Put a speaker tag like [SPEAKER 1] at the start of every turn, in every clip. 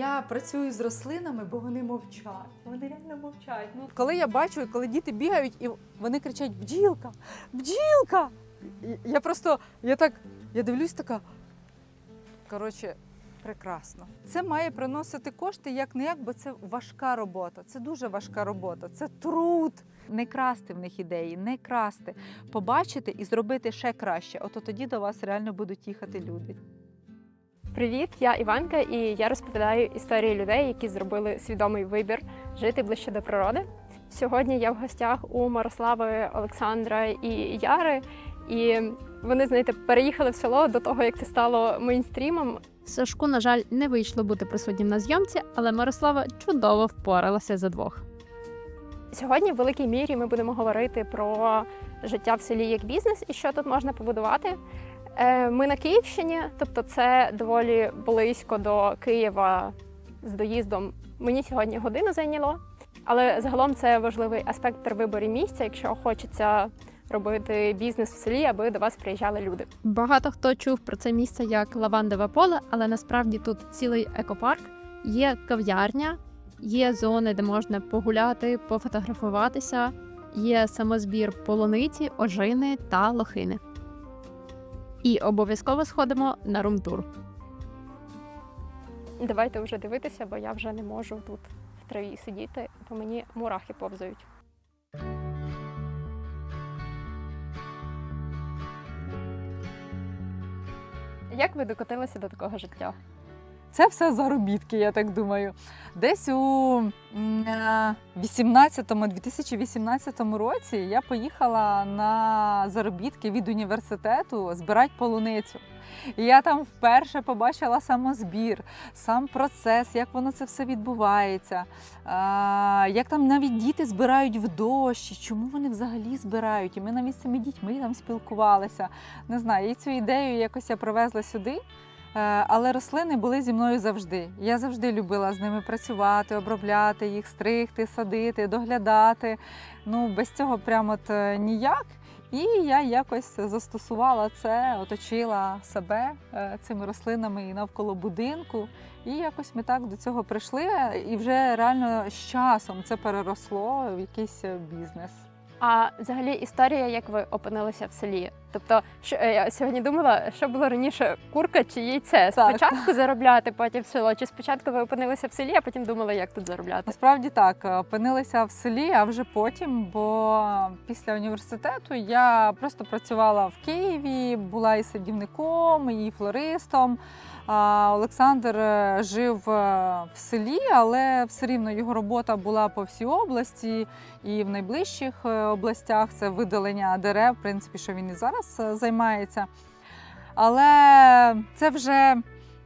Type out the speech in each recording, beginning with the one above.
[SPEAKER 1] Я працюю з рослинами, бо вони мовчать. Вони реально мовчать. Коли я бачу, коли діти бігають і вони кричать «Бджілка! Бджілка!», я дивлюсь така, коротше, прекрасно. Це має приносити кошти як-не-як, бо це важка робота. Це дуже важка робота, це труд. Не красти в них ідеї, не красти. Побачити і зробити ще краще. Ото тоді до вас реально будуть їхати люди.
[SPEAKER 2] Привіт, я Іванка, і я розповідаю історії людей, які зробили свідомий вибір жити ближче до природи. Сьогодні я в гостях у Мирослави, Олександра і Яри, і вони, знаєте, переїхали в село до того, як це стало мейнстрімом.
[SPEAKER 3] Сашку, на жаль, не вийшло бути присутнім на зйомці, але Мирослава чудово впоралася за двох.
[SPEAKER 2] Сьогодні в великій мірі ми будемо говорити про життя в селі як бізнес і що тут можна побудувати. Ми на Київщині, тобто це доволі близько до Києва з доїздом. Мені сьогодні годину зайняло, але загалом це важливий аспект при виборі місця, якщо хочеться робити бізнес в селі, аби до вас приїжджали люди.
[SPEAKER 3] Багато хто чув про це місце як лавандове поле, але насправді тут цілий екопарк, є кав'ярня, є зони, де можна погуляти, пофотографуватися, є самозбір полуниці, ожини та лохини. І обов'язково сходимо на рум-тур.
[SPEAKER 2] Давайте вже дивитися, бо я вже не можу тут в траві сидіти, бо мені мурахи повзають. Як ви докотилися до такого життя?
[SPEAKER 1] Це все заробітки, я так думаю. Десь у 2018 році я поїхала на заробітки від університету збирати полуницю. І я там вперше побачила самозбір, сам процес, як воно це все відбувається, як там навіть діти збирають в дощ, чому вони взагалі збирають. І ми навіть з цими дітьми там спілкувалися. Не знаю, і цю ідею якось я привезла сюди. Але рослини були зі мною завжди. Я завжди любила з ними працювати, обробляти їх, стригти, садити, доглядати. Без цього прямо ніяк. І я якось застосувала це, оточила себе цими рослинами і навколо будинку. І якось ми так до цього прийшли. І вже реально з часом це переросло в якийсь бізнес.
[SPEAKER 2] А взагалі історія, як ви опинилися в селі? Тобто, я сьогодні думала, що було раніше, курка чи яйце? Спочатку заробляти, потім в село? Чи спочатку ви опинилися в селі, а потім думали, як тут заробляти?
[SPEAKER 1] Насправді так, опинилися в селі, а вже потім, бо після університету я просто працювала в Києві, була і садівником, і флористом. Олександр жив в селі, але все рівно його робота була по всій області і в найближчих областях. Це видалення дерев, в принципі, що він і зараз займається. Але це вже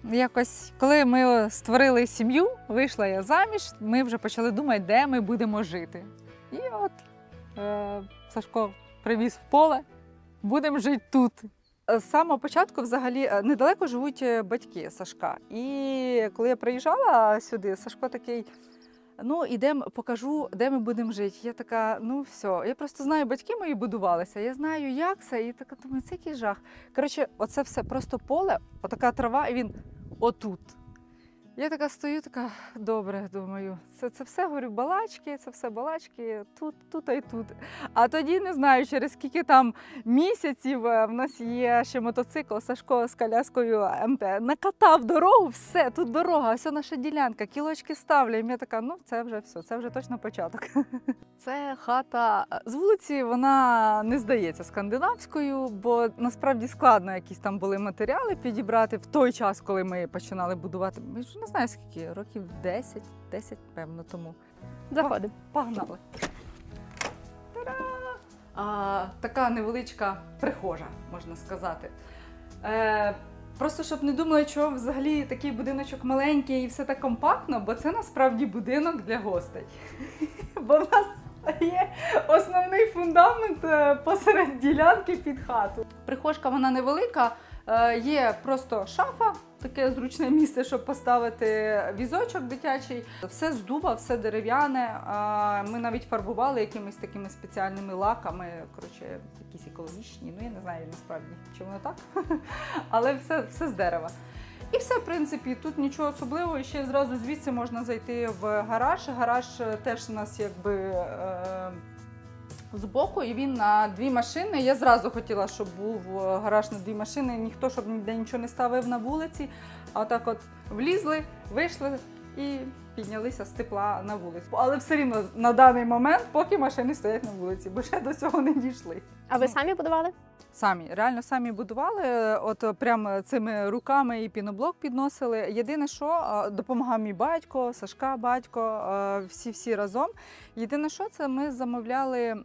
[SPEAKER 1] якось, коли ми створили сім'ю, вийшла я заміж, ми вже почали думати, де ми будемо жити. І от Сашко привіз в поле, будемо жити тут. З самого початку взагалі недалеко живуть батьки Сашка. І коли я приїжджала сюди, Сашко такий, ідемо, покажу, де ми будемо жити. Я така, все. Я просто знаю, батьки мої будувалися, я знаю, як це. І така думаю, це який жах. Коротше, оце все просто поле, отака трава, і він отут. Я така стою, така, добре, думаю, це все, говорю, балачки, це все балачки, тут і тут. А тоді, не знаю, через скільки там місяців в нас є ще мотоцикл, Сашко з коляскою МТ, накатав дорогу, все, тут дорога, ось наша ділянка, кілочки ставлю. І я така, це вже все, це вже точно початок. Це хата, з вулиці вона не здається скандинавською, бо насправді складно якісь там були матеріали підібрати в той час, коли ми починали будувати. Ми вже не знаю скільки, років 10, певно, тому.
[SPEAKER 2] Заходимо.
[SPEAKER 1] Погнали. Така невеличка прихожа, можна сказати. Просто, щоб не думали, що взагалі такий будиночок маленький і все так компактно, бо це насправді будинок для гостей. Бо в нас є основний фундамент посеред ділянки під хату. Прихожка вона невелика, є просто шафа, таке зручне місце, щоб поставити візочок дитячий. Все з дуба, все дерев'яне. Ми навіть фарбували якимись такими спеціальними лаками, коротше, якісь екологічні, я не знаю насправді, чи воно так, але все з дерева. І все, в принципі, тут нічого особливого. Ще зразу звідси можна зайти в гараж. Гараж теж у нас якби збоку, і він на 2 машини. Я зразу хотіла, щоб був гараж на 2 машини, ніхто, щоб ніде нічого не ставив на вулиці. А так от влізли, вийшли і піднялися з тепла на вулицю. Але все рівно на даний момент, поки машини стоять на вулиці, бо ще до цього не дійшли.
[SPEAKER 2] А ви самі будували?
[SPEAKER 1] Самі, реально самі будували, от прямо цими руками і піноблок підносили. Єдине, що допомагав мій батько, Сашка батько, всі разом. Єдине, що це ми замовляли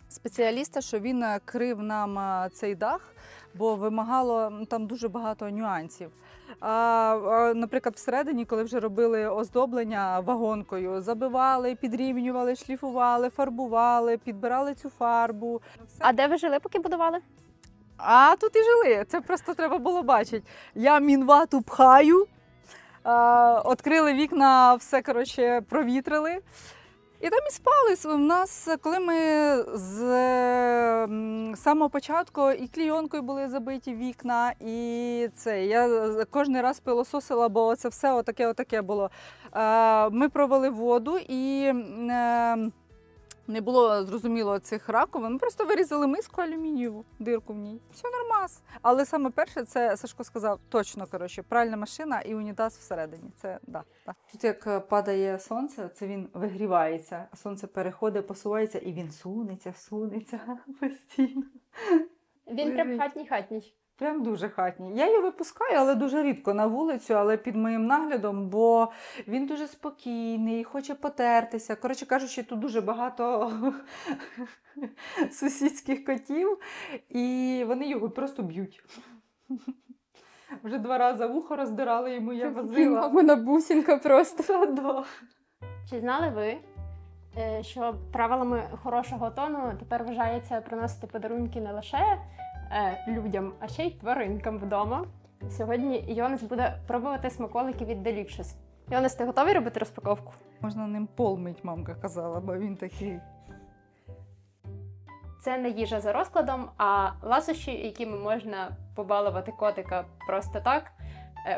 [SPEAKER 1] спеціаліста, що він крив нам цей дах, бо вимагало там дуже багато нюансів. Наприклад, всередині, коли вже робили оздоблення вагонкою, забивали, підрівнювали, шліфували, фарбували, підбирали цю фарбу.
[SPEAKER 2] А де ви жили, поки будували?
[SPEAKER 1] А тут і жили, це просто треба було бачити. Я мінвату пхаю, відкрили вікна, все, коротше, провітрили. І там і спали. У нас, коли ми з самого початку і клійонкою були забиті вікна, і це, я кожен раз пилососила, бо це все отаке було. Ми провели воду і не було зрозуміло цих раковин. Ми просто вирізали миску алюмінієву, дирку в ній. Все нормас. Але саме перше, це Сашко сказав, точно, коротше, пральна машина і унітаз всередині. Це, да. Тут як падає сонце, це він вигрівається, а сонце переходить, посувається і він сунеться постійно.
[SPEAKER 2] Він прям хатній.
[SPEAKER 1] Прям дуже хатній. Я його випускаю, але дуже рідко на вулицю, але під моїм наглядом, бо він дуже спокійний, хоче потертися. Коротше кажучи, тут дуже багато сусідських котів, і вони його просто б'ють. Вже 2 рази вухо роздирали йому, я возила.
[SPEAKER 2] Вона бусинка просто.
[SPEAKER 1] Да.
[SPEAKER 2] Чи знали ви, що правилами хорошого тону тепер вважається приносити подарунки не лише людям, а ще й тваринкам вдома? Сьогодні Йонес буде пробувати смаколики від Delicious. Йонес, ти готовий робити розпаковку?
[SPEAKER 1] Можна ним пол мить, мамка казала, бо він такий.
[SPEAKER 2] Це не їжа за розкладом, а ласощі, якими можна побалувати котика просто так,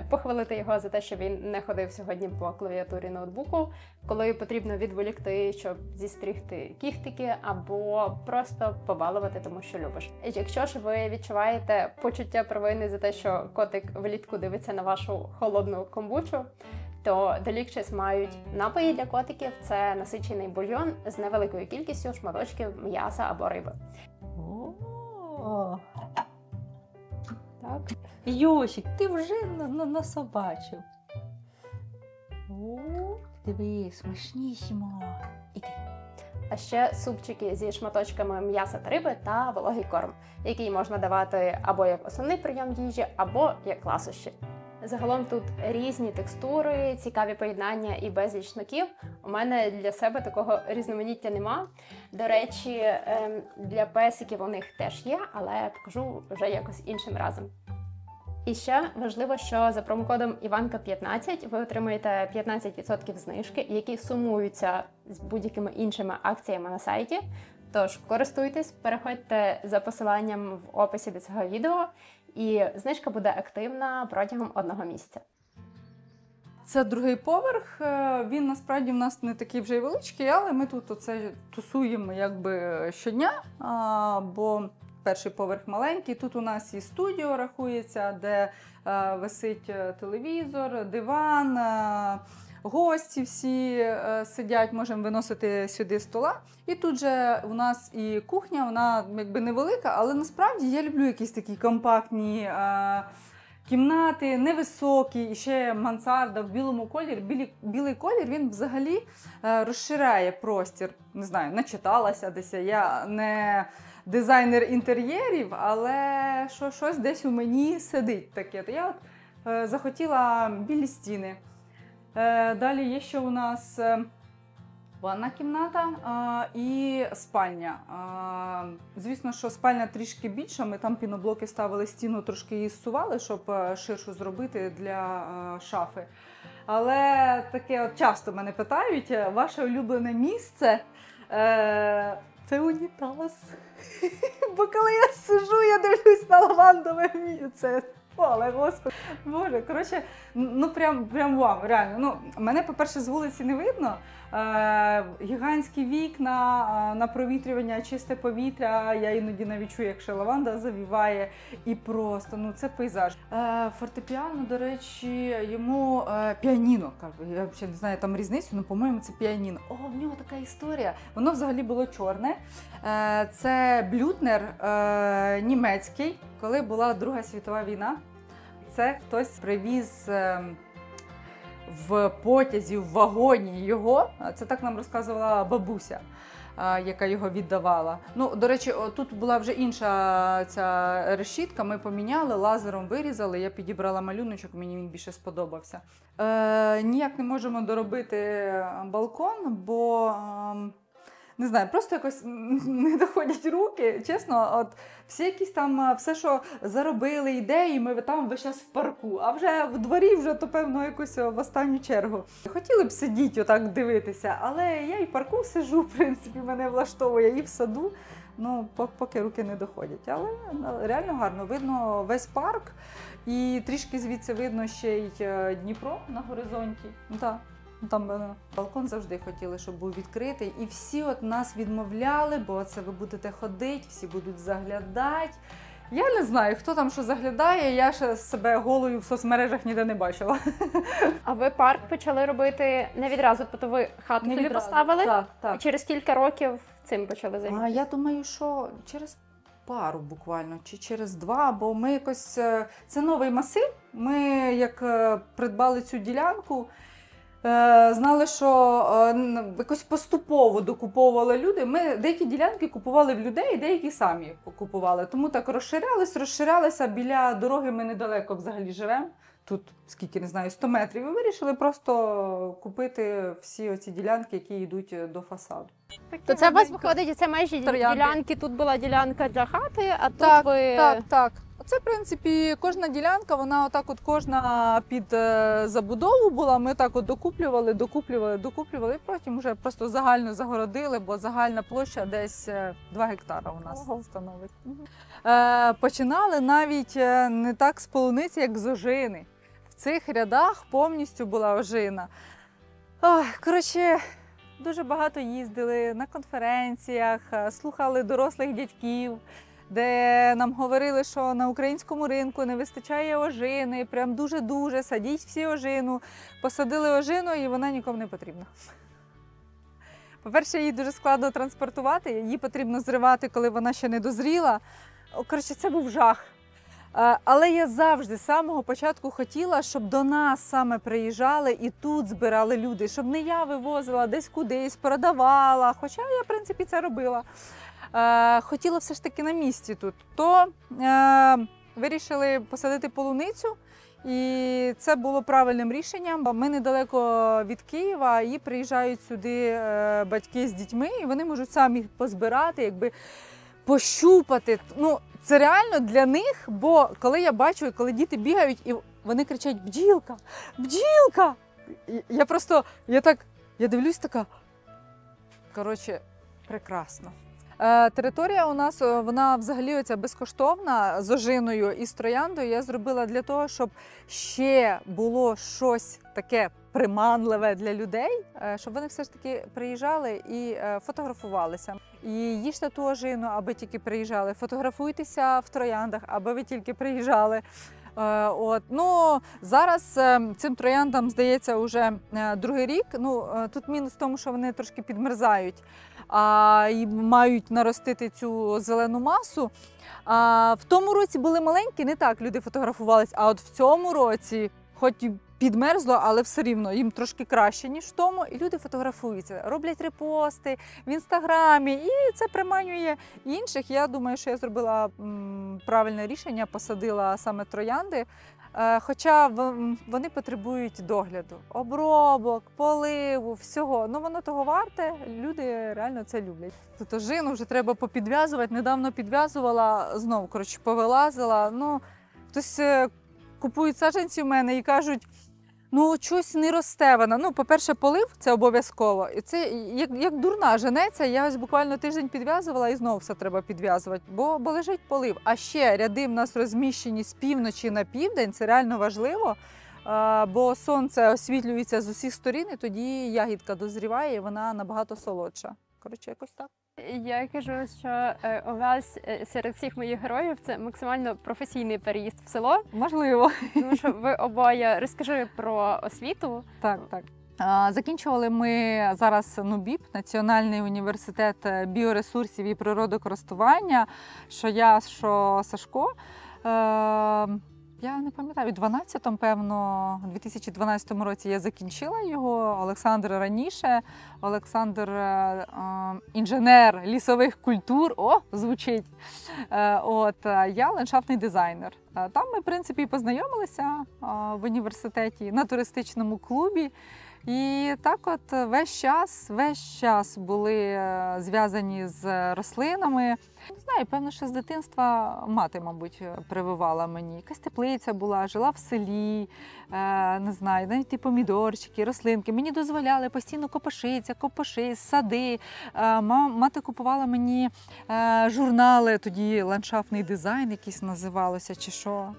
[SPEAKER 2] похвалити його за те, що він не ходив сьогодні по клавіатурі ноутбуку, коли потрібно відволікти, щоб зістригти кіхтики, або просто побалувати, тому що любиш. Якщо ж ви відчуваєте почуття провини за те, що котик влітку дивиться на вашу холодну комбучу, то Delicious мають напої для котиків. Це насичений бульйон з невеликою кількістю шматочків м'яса або риби.
[SPEAKER 1] О,
[SPEAKER 2] Так.
[SPEAKER 1] Йосик, ти вже насобачив. О, диви, смачнісімо. Іди.
[SPEAKER 2] А ще супчики зі шматочками м'яса та риби та вологий корм, який можна давати або як основний прийом їжі, або як ласощі. Загалом тут різні текстури, цікаві поєднання і безліч смаків. У мене для себе такого різноманіття нема. До речі, для песиків у них теж є, але покажу вже якось іншим разом. І ще важливо, що за промокодом Іванка15 ви отримуєте 15% знижки, які сумуються з будь-якими іншими акціями на сайті. Тож користуйтесь, переходьте за посиланням в описі до цього відео, і знижка буде активна протягом 1 місяця.
[SPEAKER 1] Це 2-й поверх. Він насправді в нас не такий вже й величкий, але ми тут оце тусуємо якби щодня, бо 1-й поверх маленький. Тут у нас і студіо рахується, де висить телевізор, диван, гості всі сидять, можемо виносити сюди стола. І тут же у нас і кухня, вона якби невелика, але насправді я люблю якісь такі компактні кімнати, невисокі, і ще мансарда в білому кольорі. Білий колір, він взагалі розширяє простір. Не знаю, начиталася десь. Я не дизайнер інтер'єрів, але щось десь у мені сидить таке. То я от захотіла білі стіни. Далі є ще у нас ванна кімната і спальня. Звісно, що спальня трішки більша, ми там піноблоки ставили, стіну трошки її зсували, щоб ширшу зробити для шафи. Але таке от часто мене питають, ваше улюблене місце це унітаз. Бо коли я сижу, я дивлюсь на лавандове місце. Але, господи, боже, коротше, ну прям вау, реально. Ну, мене, по-перше, з вулиці не видно. Гігантські вікна, на провітрювання, чисте повітря. Я іноді навіть чую, як ще лаванда завіває. І просто, ну, це пейзаж. Фортепіано, до речі, йому піаніно. Я взагалі не знаю там різницю, але, по-моєму, це піаніно. О, в нього така історія. Воно взагалі було чорне. Це блютнер німецький, коли була Друга світова війна. Це хтось привіз в потязі, в вагоні його. Це так нам розказувала бабуся, яка його віддавала. Ну, до речі, тут була вже інша ця решітка, ми поміняли, лазером вирізали, я підібрала малюночок, мені він більше сподобався. Ніяк не можемо доробити балкон, бо... Не знаю, просто якось не доходять руки, чесно, от всі якісь там, все, що заробили ідеї, ми там весь час в парку, а вже в дворі вже, то певно, якось в останню чергу. Хотіли б сидіти отак дивитися, але я і в парку сиджу, в принципі, мене влаштовує, і в саду, ну, поки руки не доходять. Але реально гарно, видно весь парк, і трішки звідси видно ще й Дніпро на горизонті. Так. Там балкон завжди хотіли, щоб був відкритий. І всі от нас відмовляли, бо це ви будете ходити, всі будуть заглядати. Я не знаю, хто там що заглядає, я ще себе голою в соцмережах ніде не бачила.
[SPEAKER 2] А ви парк почали робити не відразу, тобто ви хату собі поставили?
[SPEAKER 1] Так.
[SPEAKER 2] І через кілька років цим почали займатися?
[SPEAKER 1] Я думаю, що через пару буквально, чи через 2, бо ми якось... Це новий масив, ми як придбали цю ділянку, знали, що якось поступово докуповували люди. Ми деякі ділянки купували в людей, деякі самі купували. Тому так розширялися. Біля дороги ми недалеко взагалі живемо. Тут, скільки, не знаю, 100 метрів. І вирішили просто купити всі оці ділянки, які йдуть до фасаду.
[SPEAKER 2] То це у вас виходить, це майже ділянки, тут була ділянка для хати, а тут ви...
[SPEAKER 1] Так. Це, в принципі, кожна ділянка, вона отак от кожна під забудову була. Ми так от докуплювали, і потім вже просто загально загородили, бо загальна площа десь 2 гектара у нас становить. Починали навіть не так з полуниці, як з ожини. В цих рядах повністю була ожина. Коротше, дуже багато їздили на конференціях, слухали дорослих дядьків, де нам говорили, що на українському ринку не вистачає ожини, прям дуже-дуже, садіть всі ожину. Посадили ожину, і вона нікому не потрібна. По-перше, її дуже складно транспортувати, її потрібно зривати, коли вона ще не дозріла. Коротше, це був жах. Але я завжди, з самого початку хотіла, щоб до нас саме приїжджали і тут збирали люди, щоб не я вивозила десь кудись, продавала, хоча я, в принципі, це робила. Хотіла все ж таки на місці тут. То вирішили посадити полуницю, і це було правильним рішенням. Ми недалеко від Києва, і приїжджають сюди батьки з дітьми, і вони можуть самі позбирати, якби пощупати. Ну, це реально для них, бо коли я бачу, коли діти бігають, і вони кричать «Бджілка! Бджілка!» Я дивлюсь така, коротше, прекрасно. Територія у нас, вона взагалі оця безкоштовна з ожиною і з трояндою. Я зробила для того, щоб ще було щось таке приманливе для людей, щоб вони все ж таки приїжджали і фотографувалися. І їжте ту ожину, аби тільки приїжджали. Фотографуйтеся в трояндах, аби ви тільки приїжджали. Ну, зараз цим трояндам, здається, вже 2-й рік. Ну, тут мінус в тому, що вони трошки підмерзають і мають наростити цю зелену масу. В тому році були маленькі, не так люди фотографувались, а от в цьому році, хоч і підмерзло, але все рівно їм трошки краще, ніж в тому, і люди фотографуються, роблять репости в Інстаграмі, і це приманює інших. Я думаю, що я зробила правильне рішення, посадила саме троянди, хоча вони потребують догляду, обробок, поливу, всього. Ну, воно того варте, люди реально це люблять. Тут ожину вже треба попідв'язувати, недавно підв'язувала, знову, повилазила. Ну, хтось купують саджанці в мене і кажуть, Ну, щось не росте вона. Ну, по-перше, полив – це обов'язково. І це як дурна женеться. Я ось буквально тиждень підв'язувала і знову все треба підв'язувати, бо лежить полив. А ще ряди в нас розміщені з півночі на південь, це реально важливо, бо сонце освітлюється з усіх сторін, і тоді ягідка дозріває, і вона набагато солодша. Коротше, якось так.
[SPEAKER 2] Я кажу, що у вас серед всіх моїх героїв це максимально професійний переїзд в село,
[SPEAKER 1] Можливо.
[SPEAKER 2] тому що ви обоє розкажи про освіту.
[SPEAKER 1] Так. Закінчували ми зараз НУБІП, Національний університет біоресурсів і природокористування, що я, що Сашко. Я не пам'ятаю, у 12-му, певно, у 2012 році я закінчила його, Олександр раніше, Олександр інженер лісових культур, звучить, я ландшафтний дизайнер. Там ми, в принципі, і познайомилися в університеті на туристичному клубі. І так от весь час були зв'язані з рослинами. Не знаю, певно, що з дитинства мати, мабуть, прививала мені. Якась теплиця була, жила в селі, не знаю, навіть і помідорчики, рослинки. Мені дозволяли постійно копоши, сади. Мати купувала мені журнали, тоді ландшафтний дизайн якийсь називалося чи що.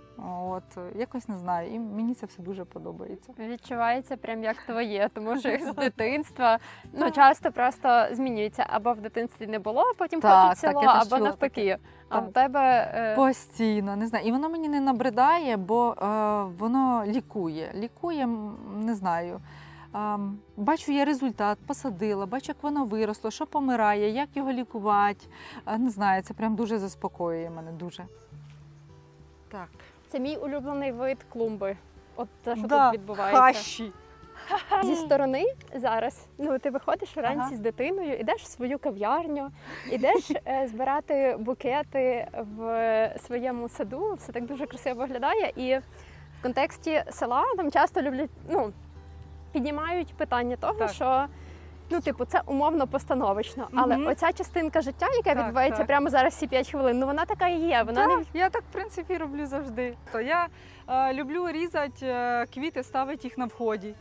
[SPEAKER 1] Якось не знаю, і мені це все дуже подобається.
[SPEAKER 2] Відчувається прям як твоє, тому що з дитинства часто просто змінюється. Або в дитинстві не було, а потім хочуть село, або навпаки. А в тебе...
[SPEAKER 1] Постійно, не знаю. І воно мені не набридає, бо воно лікує. Лікує, не знаю. Бачу я результат, посадила, бачу, як воно виросло, що помирає, як його лікувати. Не знаю, це прям дуже заспокоює мене, дуже. Так.
[SPEAKER 2] Це мій улюблений вид клумби. От те, що
[SPEAKER 1] тут
[SPEAKER 2] відбувається.
[SPEAKER 1] Хащі.
[SPEAKER 2] Зі сторони зараз, ти виходиш вранці з дитиною, ідеш в свою кав'ярню, ідеш збирати букети в своєму саду, все так дуже красиво виглядає. І в контексті села там часто люблять, піднімають питання того, що це умовно постановочно, але оця частинка життя, яка відбувається прямо зараз всі 5 хвилин, вона така і є.
[SPEAKER 1] Я так, в принципі, роблю завжди. Я люблю різати квіти, ставити їх на вході.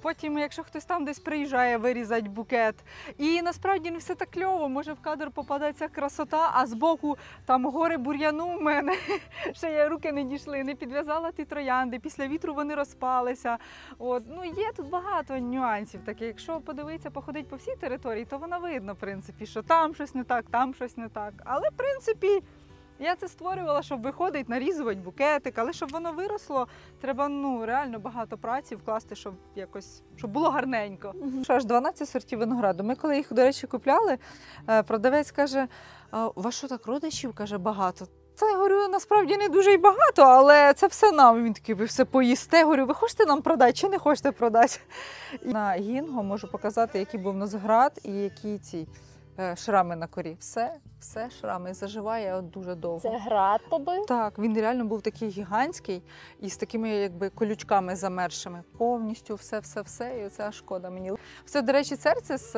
[SPEAKER 1] Потім, якщо хтось там десь приїжджає, вирізати букет. І насправді не все так кльово, може в кадр попадеться красота, а збоку там гори бур'яну в мене, ще руки не дійшли, не підв'язала ті троянди, після вітру вони розпалися. Є тут багато нюансів таких. Якщо подивитися, походити по всій території, то воно видно, в принципі, що там щось не так, там щось не так. Але, в принципі, я це створювала, щоб виходить, нарізувати букетик, але щоб воно виросло, треба реально багато праці вкласти, щоб було гарненько. Що аж 12 сортів винограду. Ми коли їх, до речі, купляли, продавець каже: "У вас що так родичів?" каже, "багато". Це, я говорю, насправді не дуже й багато, але це все нам. Він такий: "Ви все поїсте". Я говорю: "Ви хочете нам продати чи не хочете продати?" На гінго можу показати, який був нозград і які ці шрами на корі. Все шрами. Заживає дуже довго.
[SPEAKER 2] Це град побив?
[SPEAKER 1] Так, він реально був такий гігантський і з такими колючками замершими. Повністю все. І оце аж шкода мені. Все, до речі, церцис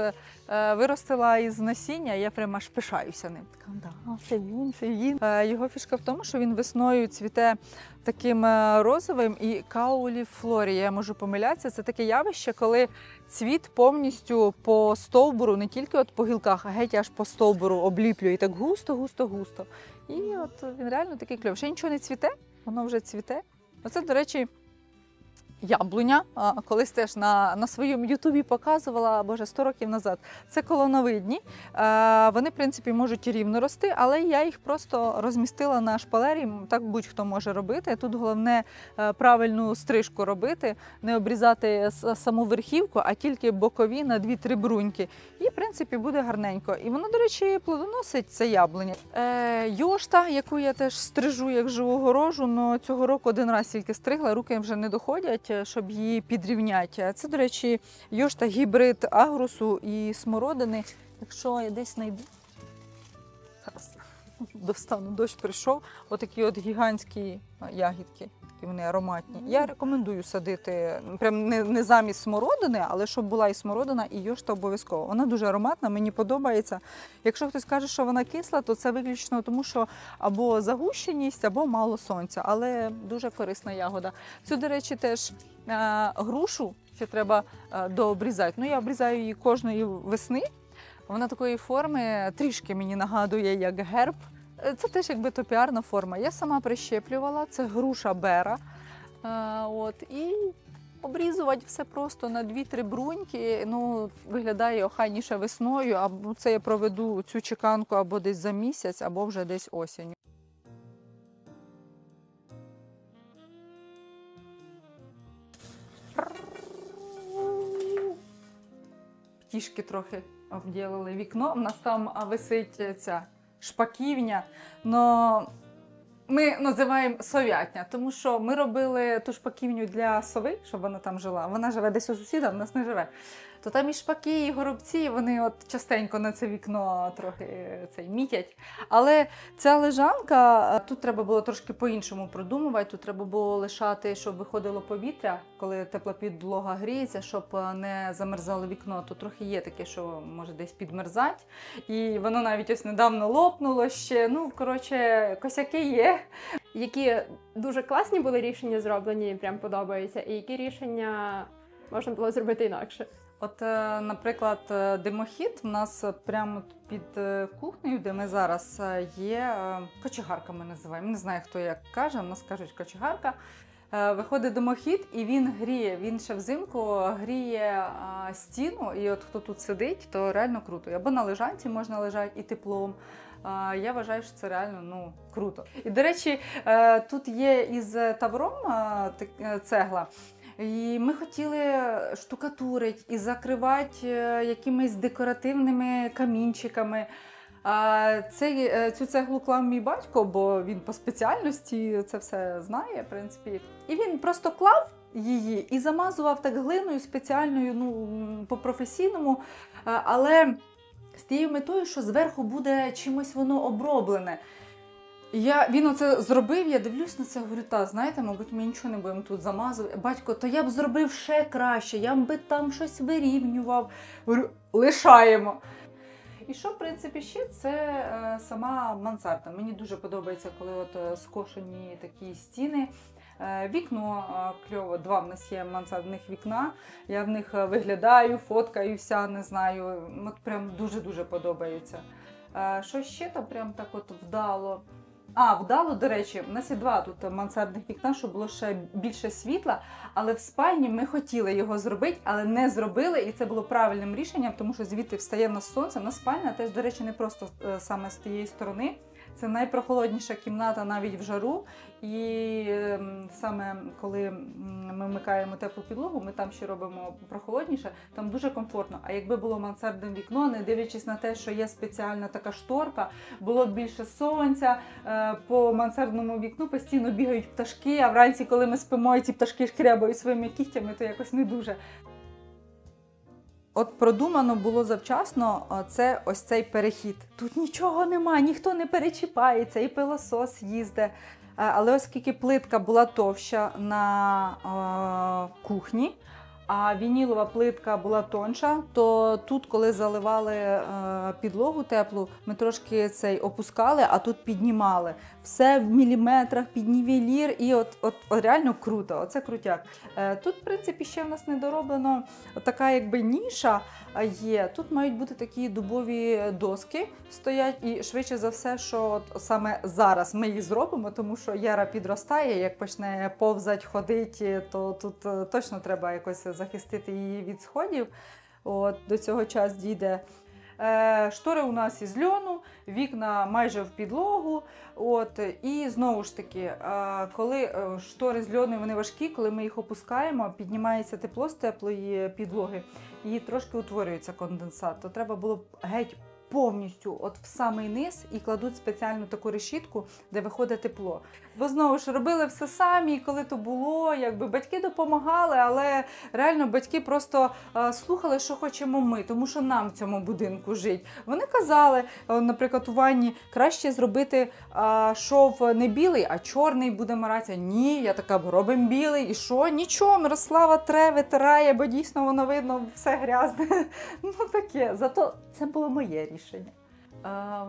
[SPEAKER 1] виростила із насіння, я прямо аж пишаюся ним. Така, це він. Його фішка в тому, що він весною цвіте таким розовим і кауліфлорі. Я можу помилятися. Це таке явище, коли цвіт повністю по стовбуру, не тільки по гілках, а геть аж по стовбуру обліплює. І так густо. І він реально такий кльовий. Ще нічого не цвіте, воно вже цвіте. Оце, до речі, яблуня. Колись теж на своєму ютубі показувала, 100 років назад. Це колоновидні. Вони, в принципі, можуть і рівно рости, але я їх просто розмістила на шпалері. Так будь-хто може робити. Тут головне правильну стрижку робити, не обрізати саму верхівку, а тільки бокові на 2-3 бруньки. І, в принципі, буде гарненько. І воно, до речі, плодоносить, це яблуня. Йошта, яку я теж стрижу як живу огорожу, але цього року один раз тільки стригла, руки вже не доходять, щоб її підрівняти. Це, до речі, йошта гібрид агрусу і смородини. Якщо я десь знайду, зараз достану, дощ прийшов, отакі гігантські ягідки. такі вони ароматні. Я рекомендую садити, прям не замість смородини, але щоб була і смородина, і йошта обов'язково. Вона дуже ароматна, мені подобається. Якщо хтось каже, що вона кисла, то це виключно тому, що або загущеність, або мало сонця, але дуже корисна ягода. Цю, до речі, теж грушу ще треба дообрізати. Ну, я обрізаю її кожної весни. Вона такої форми трішки мені нагадує, як герб. Це теж якби топіарна форма. Я сама прищеплювала, це груша бера. І обрізувати все просто на 2-3 бруньки. Ну, виглядає охайніше весною, або це я проведу цю чеканку або десь за місяць, або вже десь осінню. Птішки трохи обділили вікно. У нас там висить ця шпаківня, но ми називаємо совятня, тому що ми робили ту шпаківню для сови, щоб вона там жила. Вона живе десь у сусіда, в нас не живе. То там і шпаки, і горобці, вони от частенько на це вікно трохи мітять. Але ця лежанка, тут треба було трошки по-іншому продумувати, тут треба було лишати, щоб виходило повітря, коли тепла підлога гріється, щоб не замерзало вікно. Тут трохи є таке, що може десь підмерзати. І воно навіть ось недавно лопнуло ще. Ну, коротше, косяки є.
[SPEAKER 2] Які дуже класні були рішення зроблені, прям подобаються, і які рішення можна було зробити інакше?
[SPEAKER 1] От, наприклад, димохід у нас прямо під кухнею, де ми зараз, є кочегарка, ми називаємо. Не знаю, хто як каже, у нас кажуть кочегарка. Виходить димохід і він гріє, він ще взимку гріє стіну, і от хто тут сидить, то реально круто. Або на лежанці можна лежати і теплом. Я вважаю, що це реально круто. І, до речі, тут є із тавром цегла. І ми хотіли штукатурити і закривати якимись декоративними камінчиками. Цю цеглу клав мій батько, бо він по спеціальності це все знає, в принципі. І він просто клав її і замазував так глиною спеціальною, по-професійному, але з тією метою, що зверху буде чимось воно оброблене. Він оце зробив, я дивлюсь на це, говорю, знаєте, мабуть, ми нічого не будемо тут замазувати. Батько, то я б зробив ще краще, я б там щось вирівнював. Говорю, лишаємо. І що, в принципі, ще це сама мансарда. Мені дуже подобається, коли от скошені такі стіни. Вікно кльово, 2 в нас є мансардних вікна. Я в них виглядаю, фоткаюся, не знаю. От прям дуже-дуже подобається. Що ще там прям так от вдало? Вдало, до речі, у нас є 2 тут мансардних вікна, щоб було ще більше світла, але в спальні ми хотіли його зробити, але не зробили, і це було правильним рішенням, тому що звідти встає в нас сонце. У нас спальня теж, до речі, не просто саме з тієї сторони. Це найпрохолодніша кімната навіть в жару, і саме коли ми вмикаємо теплу підлогу, ми там ще робимо прохолодніше, там дуже комфортно. А якби було мансардне вікно, не дивлячись на те, що є спеціальна така шторка, було б більше сонця, по мансардному вікну постійно бігають пташки, а вранці, коли ми спимо, і ці пташки шкрябають своїми кігтями, то якось не дуже. От продумано було завчасно ось цей перехід. Тут нічого нема, ніхто не перечіпається, і пилосос їздить. Але оскільки плитка була товща на кухні, а вінілова плитка була тонша, то тут, коли заливали підлогу теплу, ми трошки опускали, а тут піднімали. Все в міліметрах, під нівелір, і от реально круто, оце крутяк. Тут, в принципі, ще в нас не дороблено така якби ніша є. Тут мають бути такі дубові доски стоять, і швидше за все, що саме зараз ми їх зробимо, тому що Яра підростає, як почне повзати, ходити, то тут точно треба якось захистити її від сходів. До цього час дійде. Штори у нас із льону, вікна майже в підлогу. І знову ж таки, коли штори з льону, вони важкі, коли ми їх опускаємо, піднімається тепло з теплої підлоги і трошки утворюється конденсат. То треба було геть повністю от в самий низ і кладуть спеціальну таку решітку, де виходить тепло. Бо знову ж робили все самі, і коли то було, якби батьки допомагали, але реально батьки просто слухали, що хочемо ми, тому що нам в цьому будинку жить. Вони казали, наприклад, у ванні краще зробити шов не білий, а чорний буде маратися. Ні, я така, робимо білий, і що? Нічого, Мирослава тре, витирає, бо дійсно воно видно, все грязне. Ну таке, зато це було моє рішення.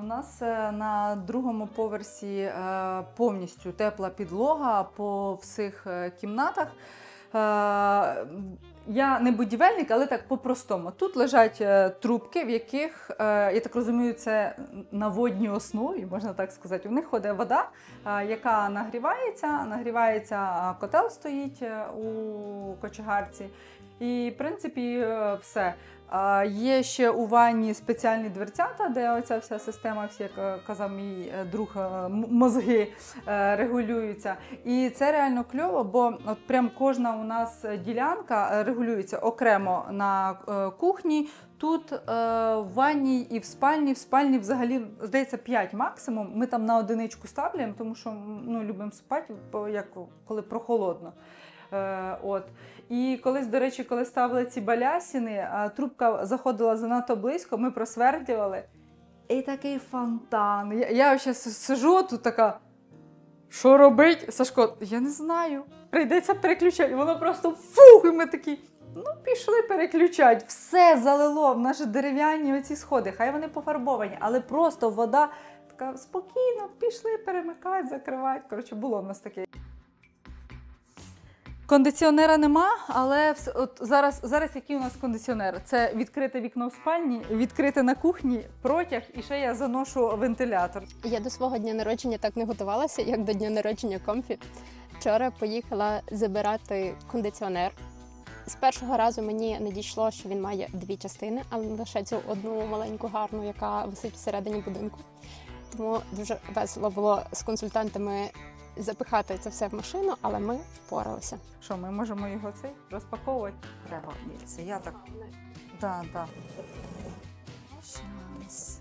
[SPEAKER 1] У нас на другому поверсі повністю тепла підлога по всіх кімнатах. Я не будівельник, але так по-простому. Тут лежать трубки, в яких, я так розумію, це на водній основі, можна так сказати. У них ходить вода, яка нагрівається, котел стоїть у кочегарці. І, в принципі, все. Є ще у ванні спеціальні дверцята, де оця вся система, як казав мій друг, мозги регулюються. І це реально кльово, бо от прям кожна у нас ділянка регулюється окремо на кухні, тут в ванні і в спальні. В спальні взагалі, здається, 5 максимум. Ми там на одиничку ставляємо, тому що любимо спати, коли прохолодно. От. І колись, до речі, коли ставили ці балясини, трубка заходила занадто близько, ми просвердлювали. І такий фонтан. Я ще сижу тут така, що робить? Сашко, я не знаю, прийдеться переключати. І воно просто фух, і ми такі, пішли переключати. Все залило в наші дерев'яні оці сходи. Хай вони пофарбовані, але просто вода така спокійно, пішли перемикати, закривати. Коротше, було в нас таке. Кондиціонера нема, але от зараз який у нас кондиціонер? Це відкрите вікно в спальні, відкрите на кухні, протяг і ще я заношу вентилятор.
[SPEAKER 2] Я до свого дня народження так не готувалася, як до дня народження Комфі. Вчора поїхала забирати кондиціонер. З першого разу мені не дійшло, що він має 2 частини, але лише цю одну маленьку гарну, яка висить всередині будинку. Тому дуже весело було з консультантами запихати це все в машину, але ми впоралися.
[SPEAKER 1] Що, ми можемо його розпаковувати? Треба. Це я так. Да. Щас.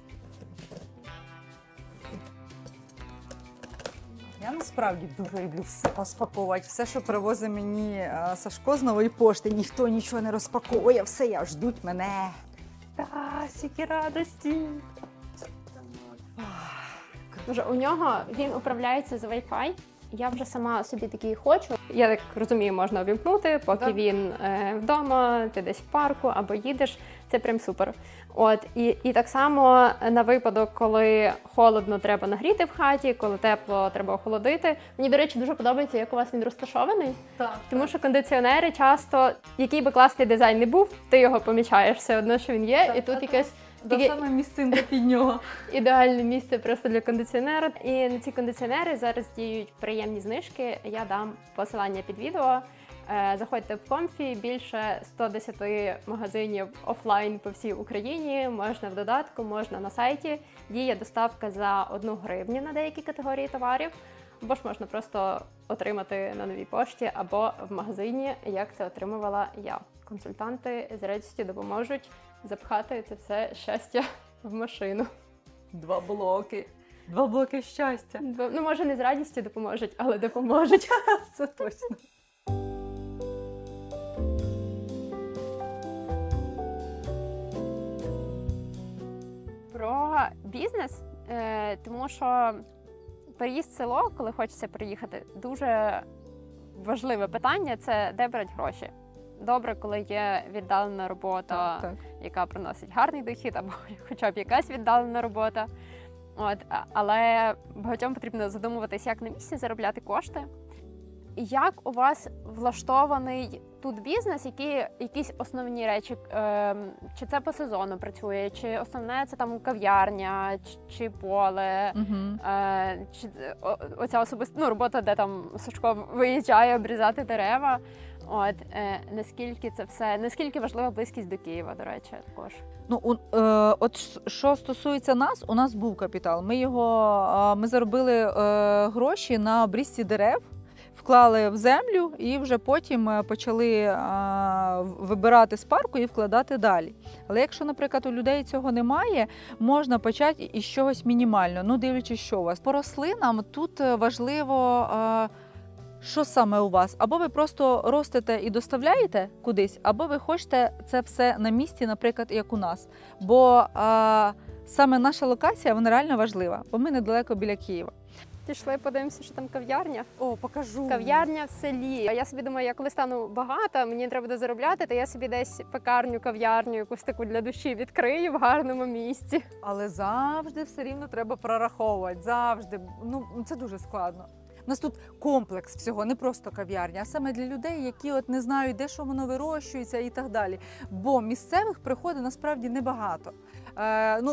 [SPEAKER 1] Я насправді дуже люблю все розпаковувати. Все, що привозить мені Сашко з Нової пошти, ніхто нічого не розпаковує, все, ждуть мене. Стільки радості.
[SPEAKER 2] Вже у нього він управляється з Wi-Fi. Я вже сама собі такий хочу. Я так розумію, можна увімкнути, поки він вдома, ти десь в парку або їдеш. Це прям супер. От, і так само на випадок, коли холодно, треба нагріти в хаті, коли тепло, треба охолодити. Мені, до речі, дуже подобається, як у вас він розташований. Тому що кондиціонери часто, який би класний дизайн не був, ти його помічаєш все одно, що він є. І тут якесь
[SPEAKER 1] саме місцинка під нього.
[SPEAKER 2] Ідеальне місце просто для кондиціонера. І на ці кондиціонери зараз діють приємні знижки. Я дам посилання під відео. Заходьте в Комфі, більше 110 магазинів офлайн по всій Україні. Можна в додатку, можна на сайті. Діє доставка за 1 гривню на деякі категорії товарів. Або ж можна просто отримати на новій пошті, або в магазині, як це отримувала я. Консультанти з радістю допоможуть запхати це все щастя в машину.
[SPEAKER 1] 2 блоки щастя.
[SPEAKER 2] Може, не з радістю допоможуть, але допоможуть.
[SPEAKER 1] Це точно.
[SPEAKER 2] Про бізнес, тому що переїзд в село, коли хочеться приїхати, дуже важливе питання – це де брати гроші. Добре, коли є віддалена робота, яка приносить гарний дохід, або хоча б якась віддалена робота. Але багатьом потрібно задумуватись, як на місці заробляти кошти. Як у вас влаштований тут бізнес, які якісь основні речі, чи це по сезону працює, чи основне це там кав'ярня, чи поле, чи оця особиста робота, де там Сашко виїжджає обрізати дерева. Наскільки це все, наскільки важлива близькість до Києва, до речі, також?
[SPEAKER 1] От що стосується нас, у нас був капітал. Ми заробили гроші на обрізці дерев вклали в землю і вже потім почали вибирати з парку і вкладати далі. Але якщо, наприклад, у людей цього немає, можна почати із чогось мінімально, ну дивлячись, що у вас. По рослинам тут важливо, що саме у вас. Або ви просто ростите і доставляєте кудись, або ви хочете це все на місці, наприклад, як у нас. Бо саме наша локація, вона реально важлива, бо ми недалеко біля Києва.
[SPEAKER 2] Пішли, подивимося, що там кав'ярня.
[SPEAKER 1] О, покажу.
[SPEAKER 2] Кав'ярня в селі. А я собі думаю, я коли стану багата, мені треба буде заробляти, то я собі десь пекарню, кав'ярню, якусь таку для душі відкрию в гарному місці.
[SPEAKER 1] Але завжди все рівно треба прораховувати, завжди. Ну, це дуже складно. У нас тут комплекс всього, не просто кав'ярня, а саме для людей, які от не знають, де що воно вирощується і так далі. Бо місцевих приходить насправді небагато.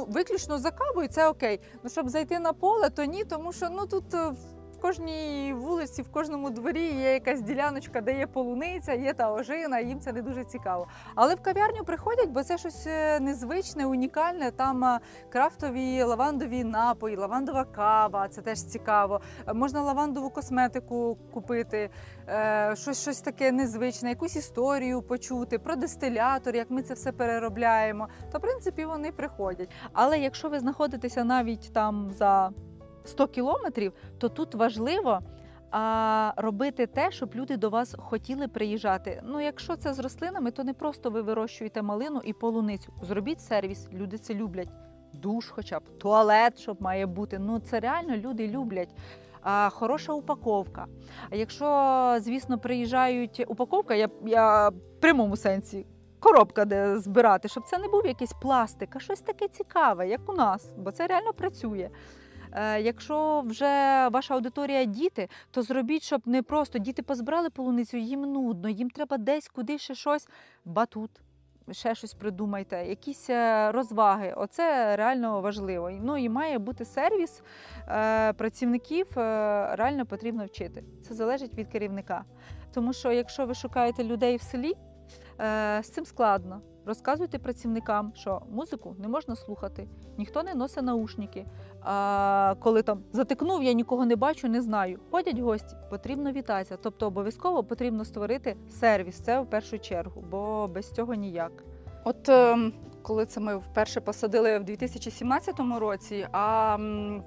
[SPEAKER 1] Виключно за кавою це окей. Ну, щоб зайти на поле, то ні, тому що тут в кожній вулиці, в кожному дворі є якась діляночка, де є полуниця, є та ожина, їм це не дуже цікаво. Але в кав'ярню приходять, бо це щось незвичне, унікальне, там крафтові лавандові напої, лавандова кава, це теж цікаво. Можна лавандову косметику купити, щось таке незвичне, якусь історію почути, про дистилятор, як ми це все переробляємо. То, в принципі, вони приходять. Але якщо ви знаходитеся навіть там за 100 кілометрів, то тут важливо робити те, щоб люди до вас хотіли приїжджати. Ну, якщо це з рослинами, то не просто ви вирощуєте малину і полуницю. Зробіть сервіс, люди це люблять. Душ хоча б, туалет, щоб має бути. Ну, це реально люди люблять. Хороша упаковка. А якщо, звісно, приїжджають упаковка, я в прямому сенсі, коробка, де збирати, щоб це не був якийсь пластик, а щось таке цікаве, як у нас, бо це реально працює. Якщо вже ваша аудиторія діти, то зробіть, щоб не просто діти позбирали полуницю, їм нудно, їм треба десь кудись ще щось, батут, ще щось придумайте, якісь розваги. Оце реально важливо. Ну і має бути сервіс, працівників реально потрібно вчити. Це залежить від керівника. Тому що якщо ви шукаєте людей в селі, з цим складно. Розказуйте працівникам, що музику не можна слухати, ніхто не носить наушники. Коли там затикнув, я нікого не бачу, не знаю. Ходять гості, потрібно вітатися. Тобто обов'язково потрібно створити сервіс, це в першу чергу, бо без цього ніяк. От коли це ми вперше посадили в 2017 році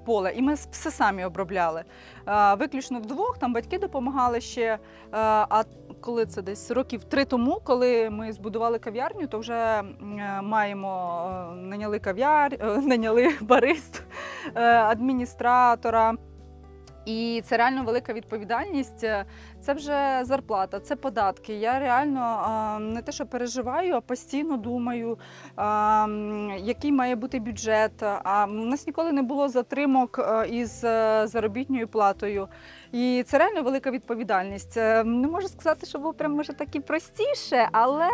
[SPEAKER 1] поле, і ми все самі обробляли. Виключно вдвох, там батьки допомагали ще. А коли це десь років 3 тому, коли ми збудували кав'ярню, то вже наняли барист, адміністратора. І це реально велика відповідальність, це вже зарплата, це податки. Я реально не те, що переживаю, а постійно думаю, який має бути бюджет. У нас ніколи не було затримок із заробітною платою. І це реально велика відповідальність. Не можу сказати, що було прям, може, так і простіше, але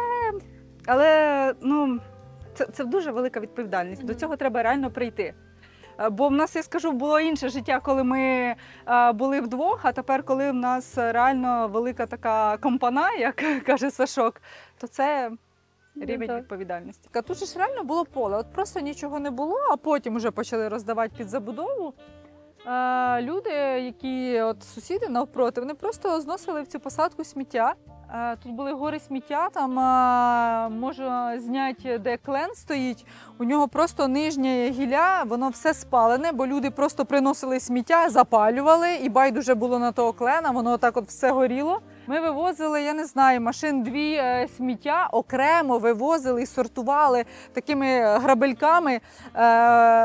[SPEAKER 1] це дуже велика відповідальність. До цього треба реально прийти. Бо в нас, я скажу, було інше життя, коли ми були вдвох, а тепер, коли в нас реально велика така компана, як каже Сашок, то це рівень відповідальності. А тут ж реально було поле, от просто нічого не було, а потім вже почали роздавати під забудову. Люди, які сусіди навпроти, вони просто зносили в цю посадку сміття. Тут були гори сміття, там можна зняти, де клен стоїть. У нього просто нижнє гілля, воно все спалене, бо люди просто приносили сміття, запалювали, і байдуже було на того клена, воно так все горіло. Ми вивозили, я не знаю, машин 2 сміття, окремо вивозили і сортували такими грабельками,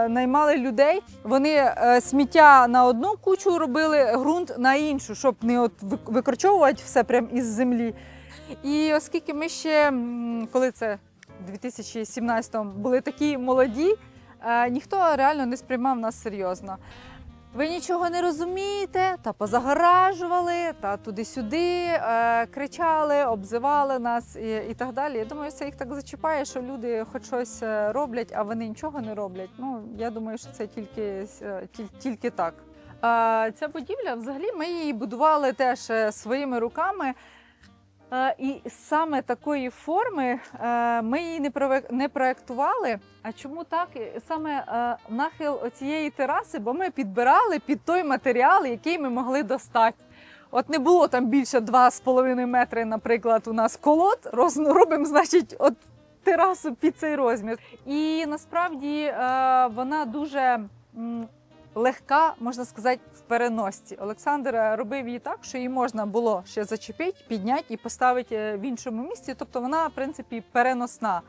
[SPEAKER 1] наймали людей. Вони сміття на одну кучу робили, ґрунт на іншу, щоб не викорчовувати все прямо із землі. І оскільки ми ще, коли це в 2017-му були такі молоді, ніхто реально не сприймав нас серйозно. Ви нічого не розумієте, та позагоражували, та туди-сюди, кричали, обзивали нас і так далі. Я думаю, це їх так зачіпає, що люди хоч щось роблять, а вони нічого не роблять. Ну, я думаю, що це тільки так. Ця будівля, взагалі, ми її будували теж своїми руками. І саме такої форми ми її не проєктували. А чому так? Саме нахил цієї тераси, бо ми підбирали під той матеріал, який ми могли достати. От не було там більше 2,5 метри, наприклад, у нас колод, робимо, значить, от терасу під цей розмір. І насправді вона дуже легка, можна сказати, в переносці. Олександр робив її так, що її можна було ще зачепити, підняти і поставити в іншому місці. Тобто вона, в принципі, переносна.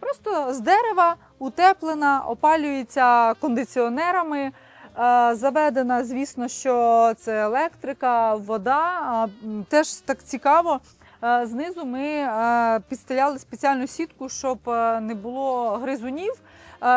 [SPEAKER 1] Просто з дерева, утеплена, опалюється кондиціонерами. Заведена, звісно, що це електрика, вода. Теж так цікаво. Знизу ми підстеляли спеціальну сітку, щоб не було гризунів.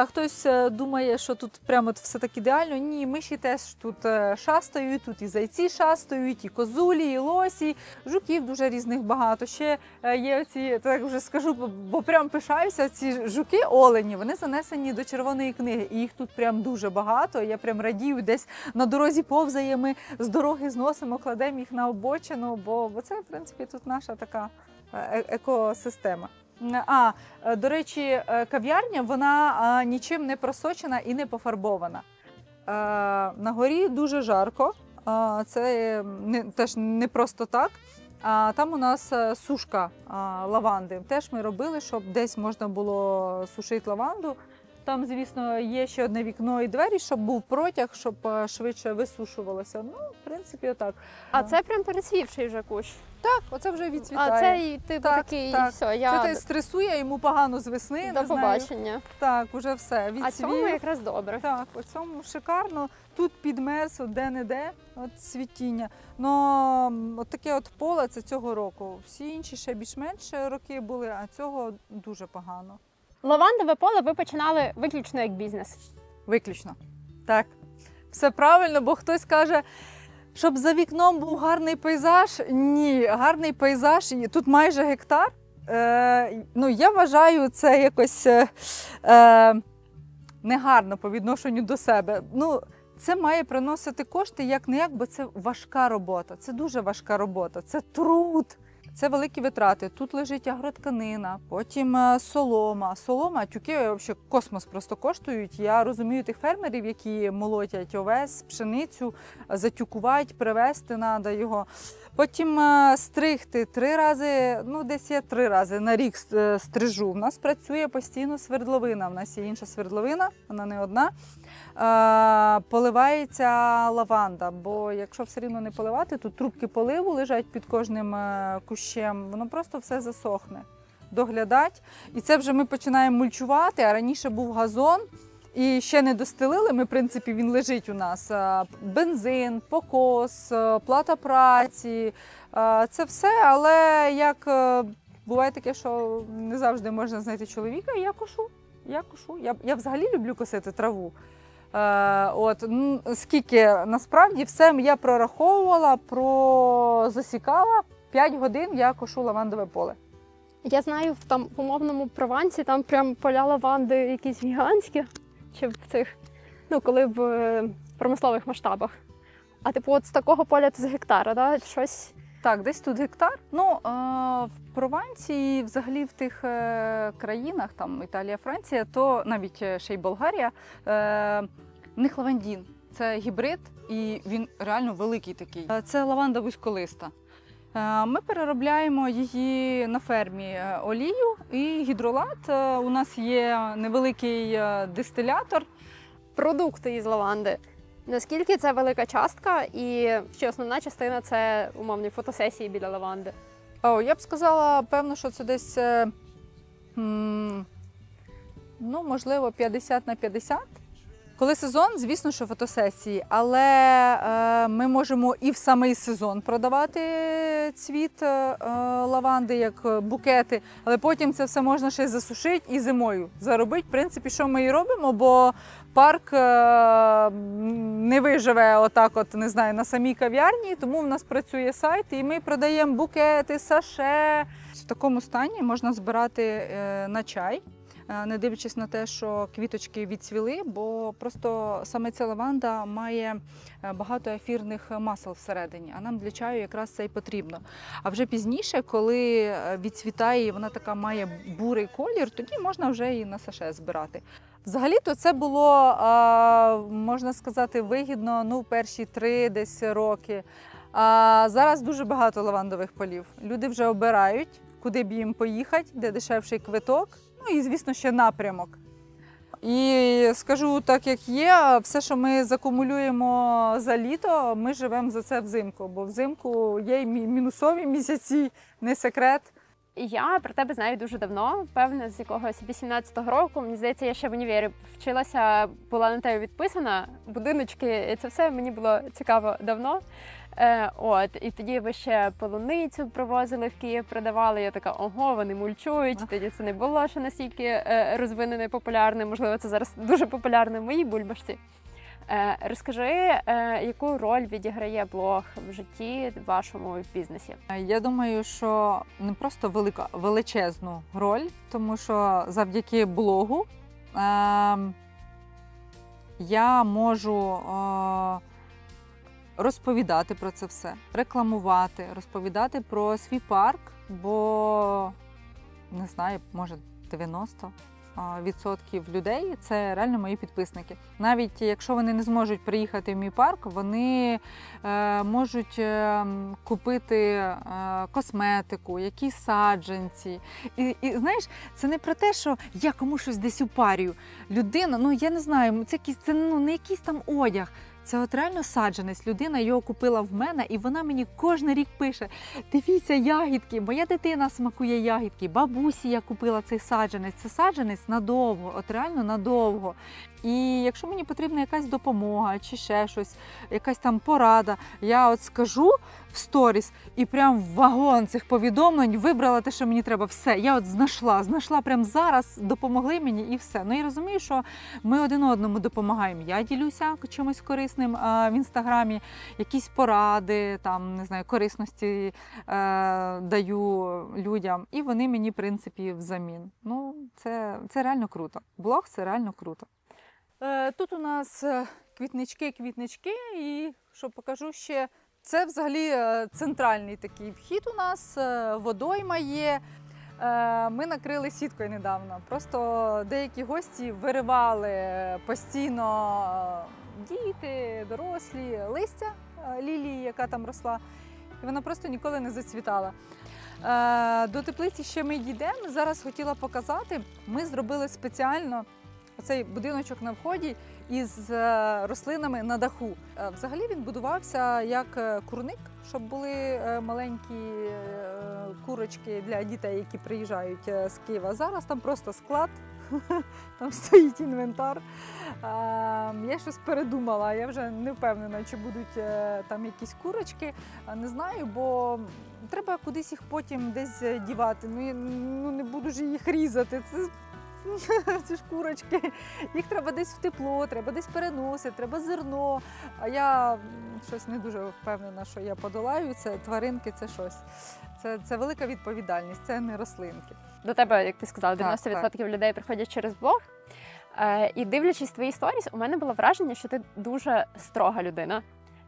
[SPEAKER 1] Хтось думає, що тут прямо все так ідеально. Ні, миші теж тут шастають, тут і зайці шастають, і козулі, і лосі. Жуків дуже різних багато. Ще є оці, так вже скажу, бо прям пишаюся, ці жуки, олені, вони занесені до Червоної книги. І їх тут прям дуже багато. Я прям радію, десь на дорозі повзає, ми з дороги зносимо, кладемо їх на обочину, бо це, в принципі, тут наша така екосистема. До речі, кав'ярня, вона нічим не просочена і не пофарбована. На горі дуже жарко, це теж не просто так. Там у нас сушка лаванди. Теж ми робили, щоб десь можна було сушити лаванду. Там, звісно, є ще одне вікно і двері, щоб був протяг, щоб швидше висушувалося. Ну, в принципі, отак.
[SPEAKER 2] А це прям перецвівший вже кущ?
[SPEAKER 1] Так, оце вже відцвітає.
[SPEAKER 2] А це типу такий,
[SPEAKER 1] так.
[SPEAKER 2] все, я...
[SPEAKER 1] Це стресує, йому погано з весни,
[SPEAKER 2] До
[SPEAKER 1] не знаю.
[SPEAKER 2] побачення.
[SPEAKER 1] Так, уже все, відцвів.
[SPEAKER 2] А цьому якраз добре.
[SPEAKER 1] Так, у цьому шикарно. Тут підмерз, де-не-де, от цвітіння. Но от таке от поле це цього року. Всі інші ще більш-менш роки були, а цього дуже погано.
[SPEAKER 2] Лавандове поле ви починали виключно як бізнес?
[SPEAKER 1] Виключно. Так. Все правильно, бо хтось каже, щоб за вікном був гарний пейзаж. Ні, гарний пейзаж, тут майже гектар. Я вважаю, це якось негарно по відношенню до себе. Це має приносити кошти як-не-як, бо це важка робота. Це дуже важка робота, це труд. Це великі витрати. Тут лежить агротканина, потім солома. Солома, тюки взагалі космос просто коштують. Я розумію тих фермерів, які молотять овес, пшеницю, затюкувати, привезти треба його. Потім стригти 3 рази, десь я 3 рази на рік стрижу. У нас працює постійно свердловина, у нас є інша свердловина, вона не одна. Поливається лаванда, бо якщо все рівно не поливати, тут трубки поливу лежать під кожним кущем, воно просто все засохне. Доглядати. І це вже ми починаємо мульчувати, а раніше був газон, і ще не достелили, в принципі, він лежить у нас. Бензин, покос, плата праці, це все, але як буває таке, що не завжди можна знайти чоловіка, і я кошу. Я взагалі люблю косити траву. Скільки насправді все я прораховувала, засікала, 5 годин я кошу лавандове поле.
[SPEAKER 2] Я знаю, в умовному Провансі там прям поля лаванди якісь гігантські, чи в цих, коли в промислових масштабах. А от з такого поля це з гектара, да? Щось?
[SPEAKER 1] Так, десь тут гектар. В Провансі, взагалі в тих країнах, там Італія, Франція, то навіть ще й Болгарія, в них лавандін. Це гібрид, і він реально великий такий. Це лаванда вузьколиста. Ми переробляємо її на фермі олію і гідролат. У нас є невеликий дистилятор.
[SPEAKER 2] Продукти із лаванди. Наскільки це велика частка і чи основна частина – це умовні фотосесії біля лаванди?
[SPEAKER 1] Я б сказала, певно, що це десь, можливо, 50/50. Коли сезон, звісно, що фотосесії, але ми можемо і в самий сезон продавати цвіт лаванди, як букети, але потім це все можна ще й засушити і зимою заробити. В принципі, що ми і робимо, бо парк не виживе отак на самій кав'ярні, тому в нас працює сайт і ми продаємо букети, саше. В такому стані можна збирати на чай. Не дивлячись на те, що квіточки відцвіли, бо просто саме ця лаванда має багато ефірних масел всередині, а нам для чаю якраз це і потрібно. А вже пізніше, коли відцвітає і вона така має бурий колір, тоді можна вже і на саше збирати. Взагалі-то це було, можна сказати, вигідно в перші 3 десь роки. А зараз дуже багато лавандових полів. Люди вже обирають, куди б їм поїхати, де дешевший квиток, ну і, звісно, ще напрямок. І скажу так, як є, все, що ми закумулюємо за літо, ми живемо за це взимку, бо взимку є й мінусові місяці, не секрет.
[SPEAKER 2] Я про тебе знаю дуже давно, певно, з якогось 18-го року. Мені здається, я ще в універі вчилася, була на тебе відписана, будиночки, і це все мені було цікаво давно. І тоді ви ще полуницю привозили в Київ, продавали. Я така, ого, вони мульчують. Тоді це не було ще настільки розвинене і популярне. Можливо, це зараз дуже популярне в моїй бульбашці. Розкажи, яку роль відіграє блог в житті вашому бізнесі?
[SPEAKER 1] Я думаю, що не просто величезну роль, тому що завдяки блогу я можу розповідати про це все, рекламувати, розповідати про свій парк, бо, не знаю, може 90% людей – це реально мої підписники. Навіть якщо вони не зможуть приїхати в мій парк, вони можуть купити косметику, якісь саджанці. І знаєш, це не про те, що я комусь щось десь упарюю. Людина, ну я не знаю, це не якийсь там одяг. Це от реально саджанець. Людина його купила в мене, і вона мені кожен рік пише: дивіться, ягідки, моя дитина смакує ягідки, бабусі я купила цей саджанець. Це саджанець надовго, от реально надовго. І якщо мені потрібна якась допомога чи ще щось, якась там порада, я от скажу в сторіс і прям в вагон цих повідомлень вибрала те, що мені треба. Все, я от знайшла прям зараз, допомогли мені і все. Ну і розумію, що ми один одному допомагаємо. Я ділюся чимось корисним в інстаграмі, якісь поради, там, не знаю, корисності даю людям, і вони мені, в принципі, взамін. Ну, це реально круто. Блог – це реально круто. Тут у нас квітнички, і що покажу ще, це взагалі центральний такий вхід у нас, водойма є. Ми накрили сіткою недавно, просто деякі гості виривали постійно діти, дорослі, листя лілії, яка там росла, і вона просто ніколи не зацвітала. До теплиці ще ми дійдемо, зараз хотіла показати, ми зробили спеціально оцей будиночок на вході із рослинами на даху. Взагалі він будувався як курник, щоб були маленькі курочки для дітей, які приїжджають з Києва. Зараз там просто склад, там стоїть інвентар. Я щось передумала, я вже не впевнена, чи будуть там якісь курочки. Не знаю, бо треба кудись їх потім десь дівати. Ну не буду ж їх різати. Ці ж курочки, їх треба десь в тепло, треба десь переносити, треба зерно. А я щось не дуже впевнена, що я подолаю це. Тваринки – це щось. Це велика відповідальність, це не рослинки.
[SPEAKER 2] До тебе, як ти сказала, 90% людей приходять через блог. І дивлячись твої сторіс, у мене було враження, що ти дуже строга людина.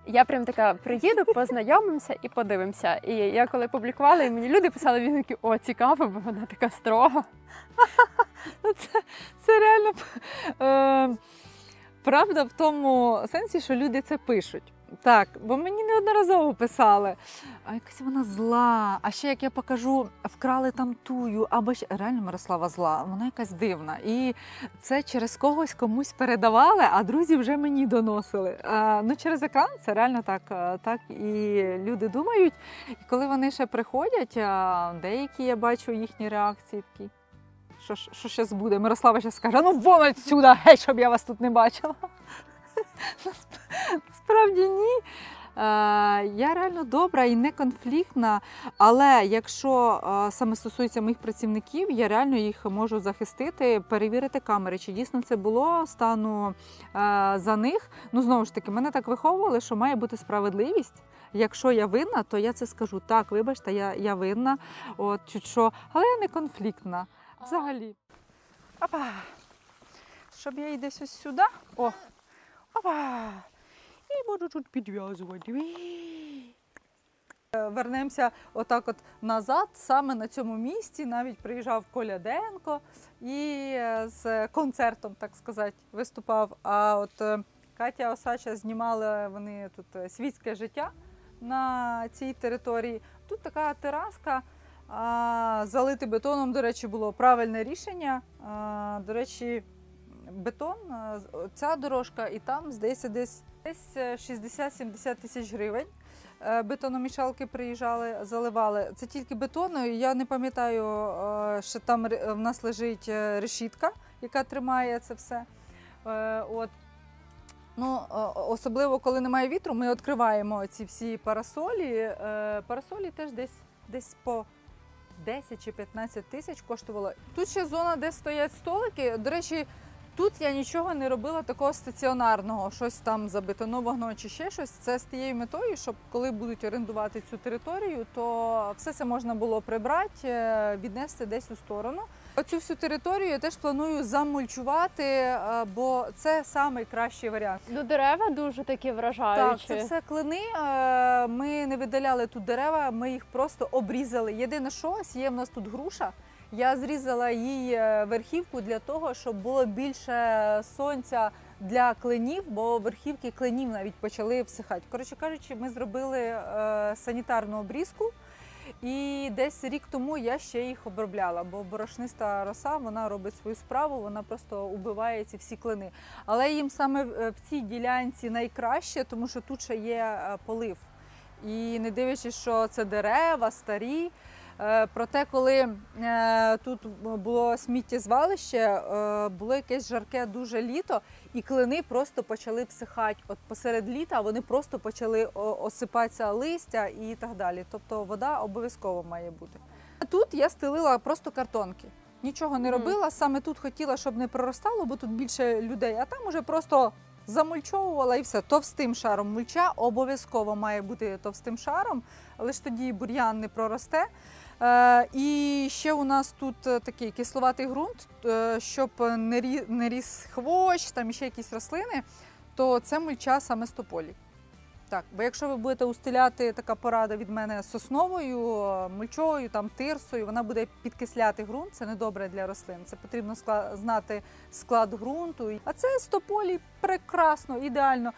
[SPEAKER 2] Я прям така приїду, познайомимося і подивимося. І я коли публікувала, і мені люди писали відгуки: о, цікаво, бо вона така строга.
[SPEAKER 1] Це реально правда в тому сенсі, що люди це пишуть. Так, бо мені неодноразово писали, а якась вона зла, а ще як я покажу, вкрали там тую, або ще реально Мирослава зла, вона якась дивна. І це через когось комусь передавали, а друзі вже мені доносили. Ну, через екран це реально так і люди думають. І коли вони ще приходять, деякі, я бачу їхні реакції такі: що щас буде? Мирослава ще скаже: ну вон отсюда, геть, щоб я вас тут не бачила. Насправді ні. Я реально добра і не конфліктна, але якщо саме стосується моїх працівників, я реально їх можу захистити, перевірити камери, чи дійсно це було, стану за них. Ну, знову ж таки, мене так виховували, що має бути справедливість. Якщо я винна, то я це скажу: так, вибачте, я винна, от, чуть що, але я не конфліктна взагалі. Опа! Щоб я її десь ось сюди. О! Опа! І буду тут підв'язувати. Вернемося отак от назад, саме на цьому місці. Навіть приїжджав Коля Денко і з концертом, так сказати, виступав. А от Катя Осача знімали вони тут світське життя на цій території. Тут така тераска, залити бетоном, до речі, було правильне рішення. До речі, бетон, ця дорожка і там, здається, десь 60-70 тисяч гривень. Бетономішалки приїжджали, заливали. Це тільки бетоною. Я не пам'ятаю, що там в нас лежить решітка, яка тримає це все. От. Ну, особливо, коли немає вітру, ми відкриваємо ці всі парасолі. Парасолі теж десь по 10 чи 15 тисяч коштувало. Тут ще зона, де стоять столики. До речі, тут я нічого не робила такого стаціонарного, щось там забетонованого чи ще щось. Це з тією метою, щоб коли будуть орендувати цю територію, то все це можна було прибрати, віднести десь у сторону. Оцю всю територію я теж планую замульчувати, бо це найкращий варіант.
[SPEAKER 2] Ну, дерева дуже такі вражаючі.
[SPEAKER 1] Так, це все клини. Ми не видаляли тут дерева, ми їх просто обрізали. Єдине, що є в нас тут груша. Я зрізала її верхівку для того, щоб було більше сонця для кленів, бо верхівки кленів навіть почали всихати. Коротше кажучи, ми зробили санітарну обрізку. І десь рік тому я ще їх обробляла, бо борошниста роса, вона робить свою справу, вона просто убиває ці всі клини. Але їм саме в цій ділянці найкраще, тому що тут ще є полив. І не дивлячись, що це дерева, старі, проте, коли тут було сміттєзвалище, було якесь жарке дуже літо, і клини просто почали всихати. От посеред літа вони просто почали осипатися листя і так далі. Тобто вода обов'язково має бути. Тут я стелила просто картонки. Нічого не робила, саме тут хотіла, щоб не проростало, бо тут більше людей, а там уже просто замульчовувала і все. Товстим шаром мульча обов'язково має бути товстим шаром, але ж тоді бур'ян не проросте. І ще у нас тут такий кисловатий ґрунт, щоб не ріс хвощ, там ще якісь рослини, то це мульча саме з тополі. Так, бо якщо ви будете устеляти, така порада від мене, сосновою, мульчою, там, тирсою, вона буде підкисляти ґрунт, це недобре для рослин. Це потрібно знати склад ґрунту. А це з тополі прекрасно, ідеально.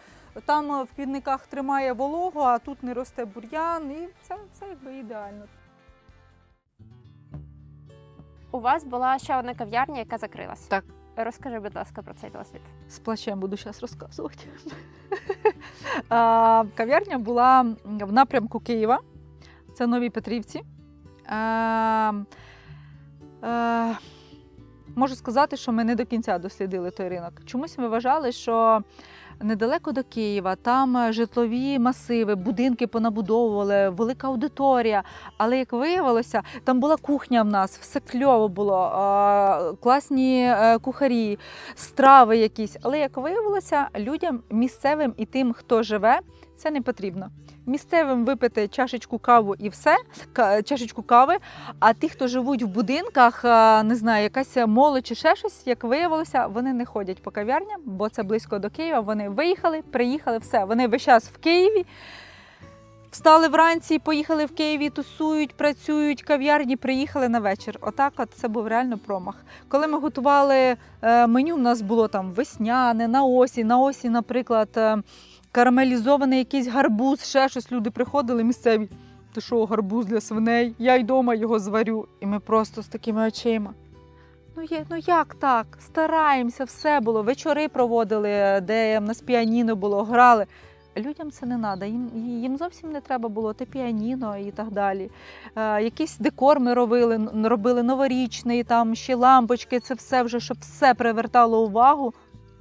[SPEAKER 1] Там в квітниках тримає вологу, а тут не росте бур'ян, і це якби ідеально.
[SPEAKER 2] У вас була ще одна кав'ярня, яка закрилась.
[SPEAKER 1] Так.
[SPEAKER 2] Розкажи, будь ласка, про цей досвід.
[SPEAKER 1] З плачем буду зараз розказувати. Кав'ярня була в напрямку Києва, це Нові Петрівці. Можу сказати, що ми не до кінця дослідили той ринок. Чомусь ми вважали, що недалеко до Києва, там житлові масиви, будинки понабудовували, велика аудиторія. Але, як виявилося, там була кухня в нас, все кльово було, класні кухарі, страви якісь. Але, як виявилося, людям місцевим і тим, хто живе, це не потрібно. Місцевим випити чашечку каву і все, чашечку кави, а ті, хто живуть в будинках, не знаю, якась молодь чи ще щось, як виявилося, вони не ходять по кав'ярням, бо це близько до Києва, вони виїхали, приїхали, все, вони весь час в Києві, встали вранці, поїхали в Києві, тусують, працюють, кав'ярні, приїхали на вечір. Отак от це був реально промах. Коли ми готували меню, у нас було там весняне, на осінь, наприклад, карамелізований якийсь гарбуз, ще щось, люди приходили місцеві. Ти що, гарбуз для свиней? Я й дома його зварю. І ми просто з такими очима. Ну як так? Стараємося, все було. Вечори проводили, де в нас піаніно було, грали. Людям це не треба, їм зовсім не треба було те піаніно і так далі. Якийсь декор ми робили новорічний, там ще лампочки, це все вже, щоб все привертало увагу.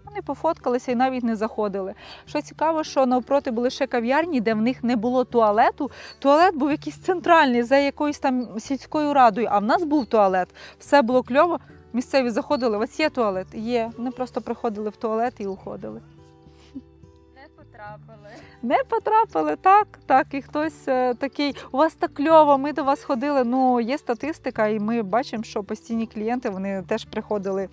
[SPEAKER 1] Вони пофоткалися і навіть не заходили. Що цікаво, що навпроти були ще кав'ярні, де в них не було туалету. Туалет був якийсь центральний, за якоюсь там сільською радою, а в нас був туалет. Все було кльово. Місцеві заходили, у вас є туалет? Є. Вони просто приходили в туалет і уходили. Не потрапили, так. І хтось такий, у вас так кльово, ми до вас ходили. Ну, є статистика, і ми бачимо, що постійні клієнти, вони теж приходили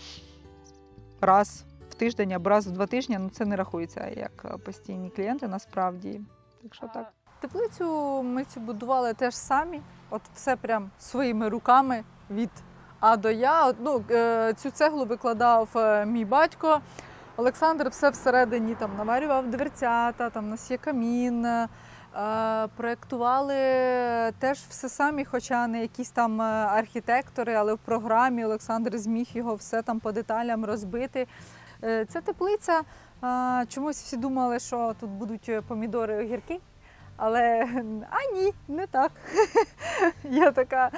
[SPEAKER 1] раз в тиждень або раз в 2 тижні, ну це не рахується як постійні клієнти насправді. Так що так. Теплицю ми цю будували теж самі, от все прям своїми руками від А до Я. Ну, цю цеглу викладав мій батько. Олександр все всередині там наварював дверцята, там у нас є камін. Проєктували теж все самі, хоча не якісь там архітектори, але в програмі Олександр зміг його все там по деталям розбити. Ця теплиця, чомусь всі думали, що тут будуть помідори, огірки. Але, ні, не так. Я така,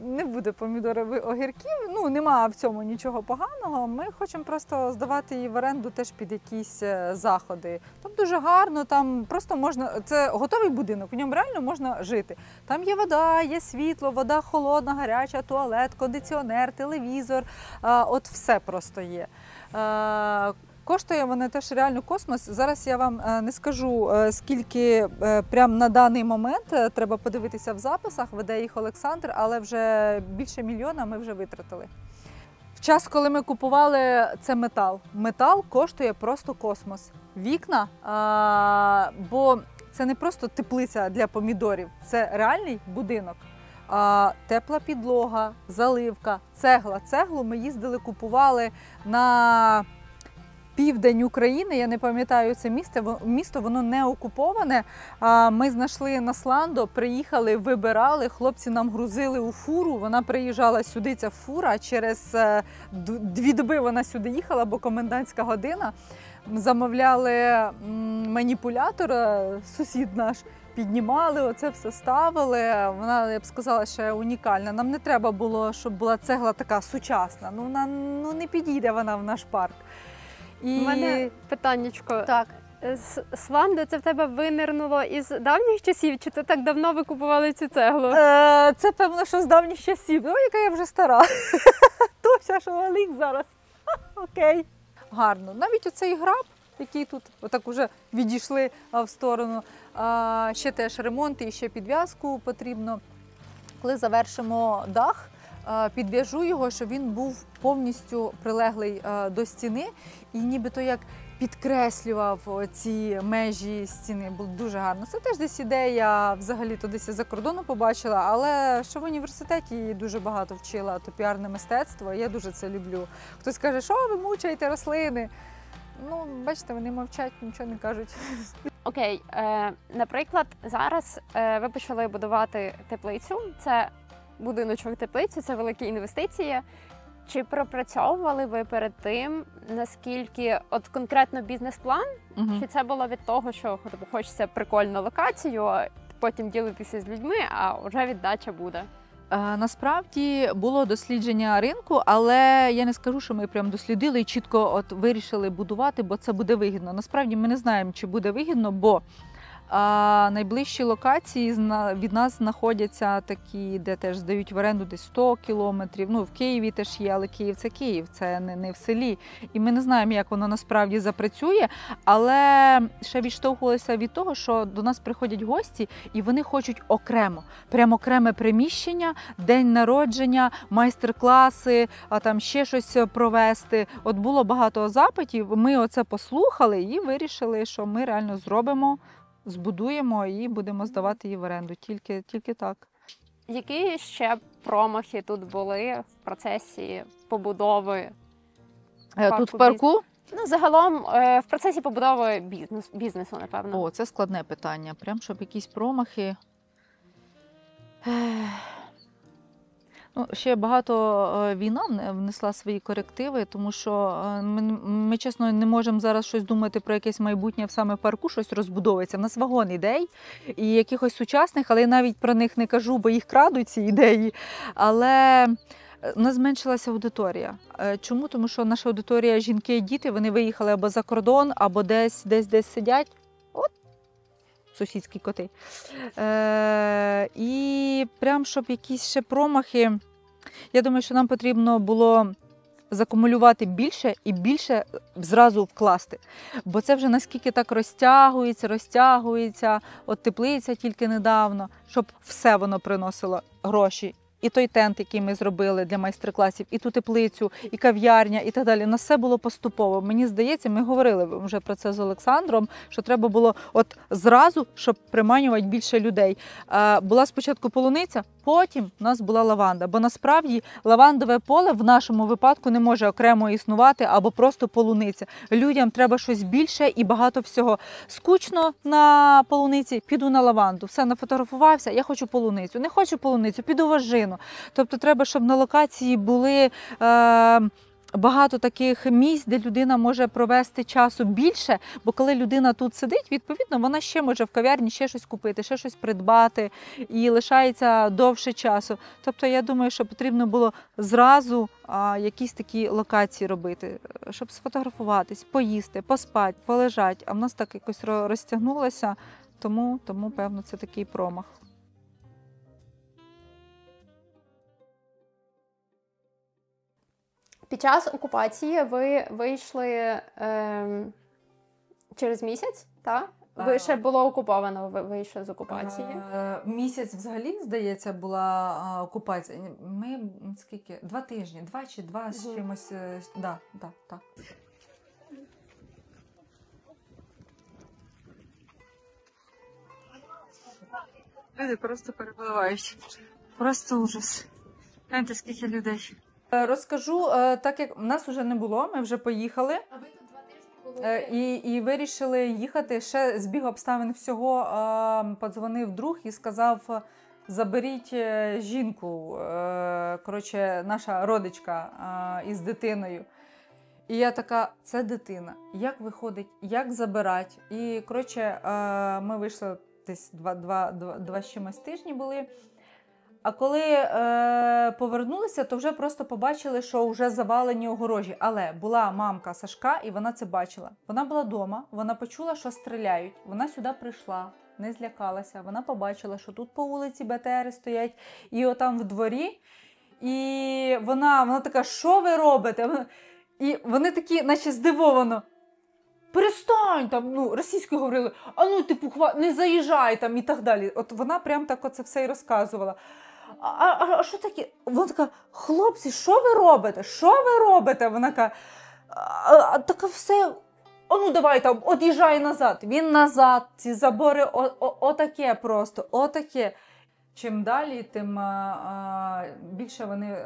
[SPEAKER 1] не буде помідорів, огірків, нема в цьому нічого поганого. Ми хочемо просто здавати її в оренду теж під якісь заходи. Там дуже гарно, там просто можна, це готовий будинок, в ньому реально можна жити. Там є вода, є світло, вода холодна, гаряча, туалет, кондиціонер, телевізор, от все просто є. Коштує вона теж реально космос. Зараз я вам не скажу, скільки прямо на даний момент, треба подивитися в записах, веде їх Олександр, але вже більше 1 мільйона ми вже витратили. В час, коли ми купували, це метал. Метал коштує просто космос. Вікна, бо це не просто теплиця для помідорів, це реальний будинок. Тепла підлога, заливка, цегла. Цеглу ми їздили, купували на південь України, я не пам'ятаю це місто, воно не окуповане. Ми знайшли на Сландо, приїхали, вибирали, хлопці нам грузили у фуру, вона приїжджала сюди, ця фура, через 2 доби вона сюди їхала, бо комендантська година. Замовляли маніпулятора, сусід наш, піднімали, оце все ставили. Вона, я б сказала, ще унікальна. Нам не треба було, щоб була цегла така сучасна. Вона не підійде вона в наш парк.
[SPEAKER 2] У мене питаннячко.
[SPEAKER 1] Так.
[SPEAKER 2] Сландо, це в тебе винирнуло із давніх часів, чи ти так давно ви купували цю цеглу?
[SPEAKER 1] Це, певно, що з давніх часів. Яка я вже стара. Тося, що велик зараз. Окей. Гарно. Навіть оцей граб, який тут отак уже відійшли в сторону. Ще теж ремонт і ще підв'язку потрібно. Коли завершимо дах, підв'яжу його, щоб він був повністю прилеглий до стіни і нібито як підкреслював ці межі стіни. Було дуже гарно. Це теж десь ідея, взагалі-то десь за кордону побачила, але що в університеті дуже багато вчила топіарне мистецтво, я дуже це люблю. Хтось каже, що ви мучаєте рослини? Бачите, вони мовчать, нічого не кажуть.
[SPEAKER 2] Окей, наприклад, зараз ви почали будувати теплицю, це будиночок теплиці, це великі інвестиції. Чи пропрацьовували ви перед тим, наскільки от конкретно бізнес-план? Чи це було від того, що хочеться прикольну локацію, потім ділитися з людьми, а вже віддача буде?
[SPEAKER 1] Насправді було дослідження ринку, але я не скажу, що ми прям дослідили і чітко вирішили будувати, бо це буде вигідно. Насправді ми не знаємо, чи буде вигідно, бо найближчі локації від нас знаходяться такі, де теж здають в оренду десь 100 кілометрів. В Києві теж є, але Київ – це не в селі. І ми не знаємо, як воно насправді запрацює, але ще відштовхувалися від того, що до нас приходять гості і вони хочуть окремо. Прямо окреме приміщення, день народження, майстер-класи, там ще щось провести. От було багато запитів, ми оце послухали і вирішили, що ми реально зробимо, збудуємо і будемо здавати її в оренду. Тільки так.
[SPEAKER 2] Які ще промахи тут були в процесі побудови?
[SPEAKER 1] Тут в парку?
[SPEAKER 2] Загалом в процесі побудови бізнесу, напевно.
[SPEAKER 1] Це складне питання. Прям, щоб якісь промахи. Ще багато війна внесла свої корективи, тому що ми, чесно, не можемо зараз щось думати про якесь майбутнє саме в парку, щось розбудовується. В нас вагон ідей і якихось сучасних, але я навіть про них не кажу, бо їх крадуть ці ідеї. Але у нас зменшилася аудиторія. Чому? Тому що наша аудиторія – жінки і діти, вони виїхали або за кордон, або десь сидять. Сусідські коти. І прям, щоб якісь ще промахи, я думаю, що нам потрібно було закумулювати більше і більше зразу вкласти. Бо це вже наскільки так розтягується, от теплиця тільки недавно, щоб все воно приносило гроші. І той тент, який ми зробили для майстер-класів, і ту теплицю, і кав'ярня, і так далі. На все було поступово. Мені здається, ми говорили вже про це з Олександром, що треба було от зразу, щоб приманювати більше людей. Була спочатку полуниця, потім у нас була лаванда. Бо насправді лавандове поле в нашому випадку не може окремо існувати або просто полуниця. Людям треба щось більше і багато всього. Скучно на полуниці, піду на лаванду. Все, нафотографувався, я хочу полуницю. Не хочу полуницю, піду в ожину. Тобто треба, щоб на локації були багато таких місць, де людина може провести часу більше, бо коли людина тут сидить, відповідно, вона ще може в кав'ярні ще щось купити, ще щось придбати і лишається довше часу. Тобто я думаю, що потрібно було зразу якісь такі локації робити, щоб сфотографуватись, поїсти, поспати, полежати. А в нас так якось розтягнулося, тому певно, це такий промах.
[SPEAKER 2] Під час окупації ви вийшли через місяць, так? Ви ще було окуповано, ви вийшли з окупації?
[SPEAKER 1] Місяць взагалі, здається, була окупація. Ми скільки? 2 тижні, 2 чи 2 з чимось. Да. Люди просто перепливають. Просто ужас. Гляньте, скільки людей. Розкажу, так як нас вже не було, ми вже поїхали.
[SPEAKER 2] А ви тут 2 тижні були?
[SPEAKER 1] І вирішили їхати. Ще збіг обставин всього, подзвонив друг і сказав, заберіть жінку, коротше, наша родичка із дитиною. І я така, це дитина, як виходить, як забирати. І, коротше, ми вийшли десь 2 з чимось тижні були. А коли повернулися, то вже просто побачили, що вже завалені огорожі. Але була мамка Сашка, і вона це бачила. Вона була вдома, вона почула, що стріляють. Вона сюди прийшла, не злякалася. Вона побачила, що тут по вулиці БТРи стоять, і отам в дворі. І вона така, що ви робите? І вони такі, наче здивовано. Перестань, там, російською говорили, не заїжджай там і так далі. От вона прям так оце все і розказувала. А що таке? Вона така, хлопці, що ви робите? Що ви робите? Вона така все, давай там, од'їжджай назад. Він назад, ці забори, отаке просто, отаке. Чим далі, тим більше вони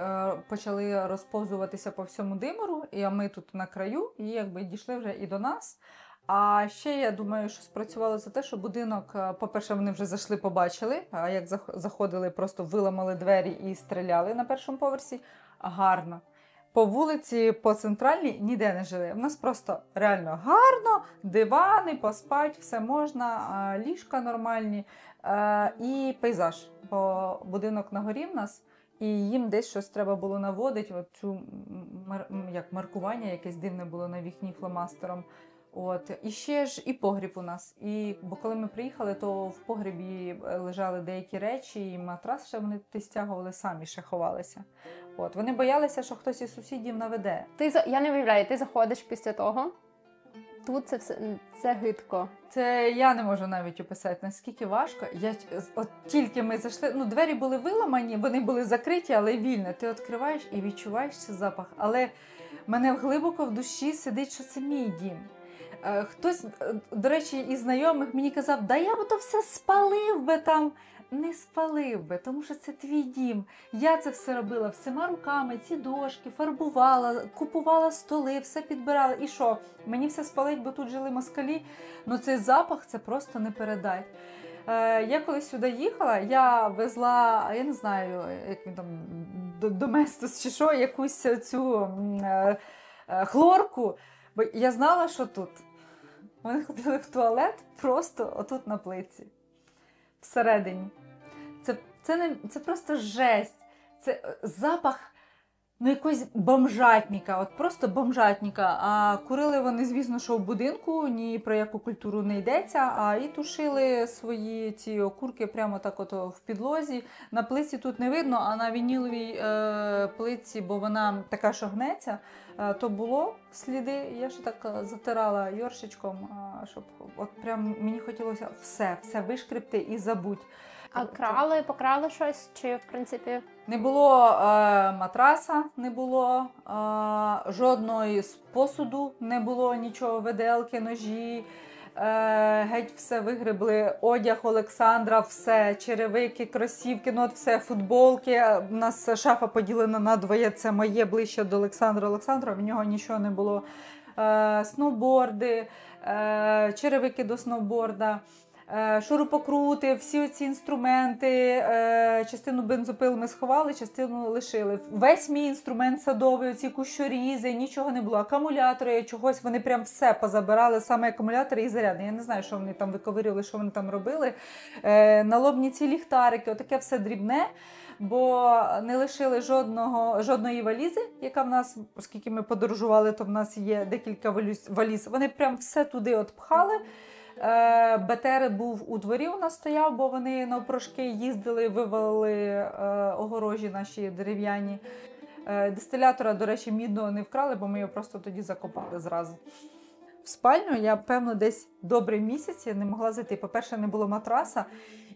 [SPEAKER 1] почали розповзуватися по всьому Димиру, і ми тут на краю, і якби дійшли вже і до нас. А ще, я думаю, що спрацювало за те, що будинок, по-перше, вони вже зайшли, побачили, а як заходили, просто виламали двері і стріляли на першому поверсі. Гарно. По вулиці, по центральній ніде не жили. У нас просто реально гарно, дивани, поспать, все можна, ліжка нормальні і пейзаж. Бо будинок на горі в нас, і їм десь щось треба було наводити, цю маркування якесь дивне було на вікні фломастером. І ще ж і погріб у нас. Бо коли ми приїхали, то в погрібі лежали деякі речі, і матрас ще вони туди стягували, самі ще ховалися. Вони боялися, що хтось із сусідів наведе.
[SPEAKER 2] Я не виявляю, ти заходиш після того, тут це гидко.
[SPEAKER 1] Це я не можу навіть описати, наскільки важко. От тільки ми зайшли, двері були виламані, вони були закриті, але вільно. Ти відкриваєш і відчуваєш цей запах. Але мене глибоко в душі сидить, що це мій дім. Хтось, до речі, із знайомих мені казав, да я б то все спалив би там. Не спалив би, тому що це твій дім. Я це все робила всіма руками, ці дошки, фарбувала, купувала столи, все підбирала. І що? Мені все спалить, бо тут жили москалі. Цей запах, це просто не передать. Я коли сюди їхала, я везла, я не знаю, як він там, Доместос чи що, якусь цю хлорку. Бо я знала, що тут. Вони ходили в туалет просто отут на плитці. Всередині. Це просто жесть. Це запах якогось бомжатника. От просто бомжатника. А курили вони, звісно, що в будинку, ні про яку культуру не йдеться, а і тушили свої ці окурки прямо так от в підлозі. На плитці тут не видно, а на вініловій плитці, бо вона така, що гнеться, то було сліди. Я ще так затирала йоршичком, щоб от прям мені хотілося все вишкребти і забудь.
[SPEAKER 2] А покрали щось? Чи, в принципі?
[SPEAKER 1] Не було матраса, не було жодної з посуду, не було нічого, виделки, ножі, Геть все вигребли, одяг Олександра, все, черевики, кросівки, ну от все, футболки. У нас шафа поділена на двоє, це моє ближче до Олександра, в нього нічого не було. Сноуборди, черевики до сноуборда, шурупокрути, всі ці інструменти, частину бензопил ми сховали, частину лишили. Весь мій інструмент садовий, оці кущорізи, нічого не було. Акумулятори, чогось, вони прям все позабирали, саме акумулятори і зарядні. Я не знаю, що вони там виковирювали, що вони там робили. Налобні ці ліхтарики, отаке все дрібне. Бо не лишили жодної валізи, яка в нас, оскільки ми подорожували, то в нас є декілька валіз. Вони прям все туди от пхали. БТР був у дворі, у нас стояв, бо вони навпрошки їздили, вивалили огорожі наші дерев'яні. Дистилятора, до речі, мідного не вкрали, бо ми його просто тоді закопали зразу. В спальню я, певно, десь добрий місяць не могла зайти. По-перше, не було матраса.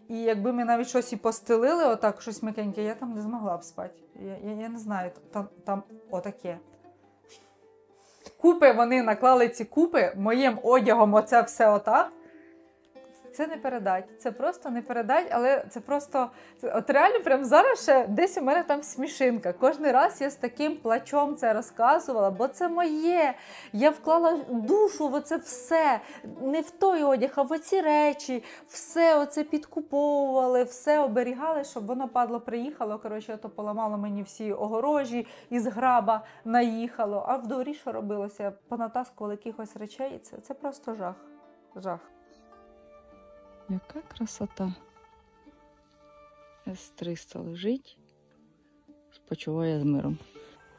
[SPEAKER 1] І якби ми навіть щось і постелили, отак, щось м'якеньке, я там не змогла б спати. Я не знаю, там отаке. Купи, вони наклали ці купи, моїм одягом оце все отак. Це не передать, це просто не передать, але це просто, от реально прямо зараз ще десь у мене там смішинка. Кожен раз я з таким плачом це розказувала, бо це моє. Я вклала душу в оце все, не в той одяг, а в оці речі. Все оце підкуповували, все оберігали, щоб воно, падло, приїхало. Коротше, то поламало мені всі огорожі, із граба наїхало. А в дворі що робилося? Понатаскували якихось речей. Це просто жах. Жах.
[SPEAKER 4] Яка красота. С-300 лежить, спочиває з миром.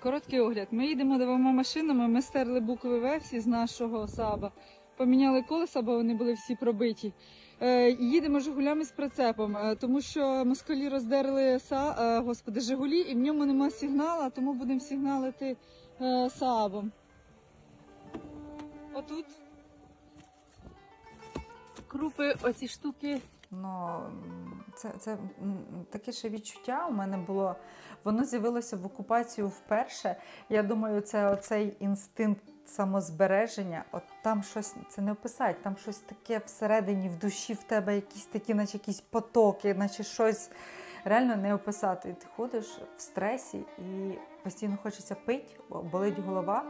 [SPEAKER 4] Короткий огляд. Ми їдемо двома машинами, ми стерли букви В всі з нашого Сааба. Поміняли колеса, бо вони були всі пробиті. Їдемо Жигулями з прицепом, тому що москалі роздерли Жигулі, і в ньому нема сигнала, тому будемо сигналити Саабом. Отут крупи, оці штуки.
[SPEAKER 1] Ну, це таке ще відчуття у мене було. Воно з'явилося в окупацію вперше. Я думаю, це оцей інстинкт самозбереження. От там щось, це не описати, там щось таке всередині, в душі в тебе якісь такі, наче якісь потоки, наче щось реально не описати. Ти ходиш в стресі і постійно хочеться пити, болить голова.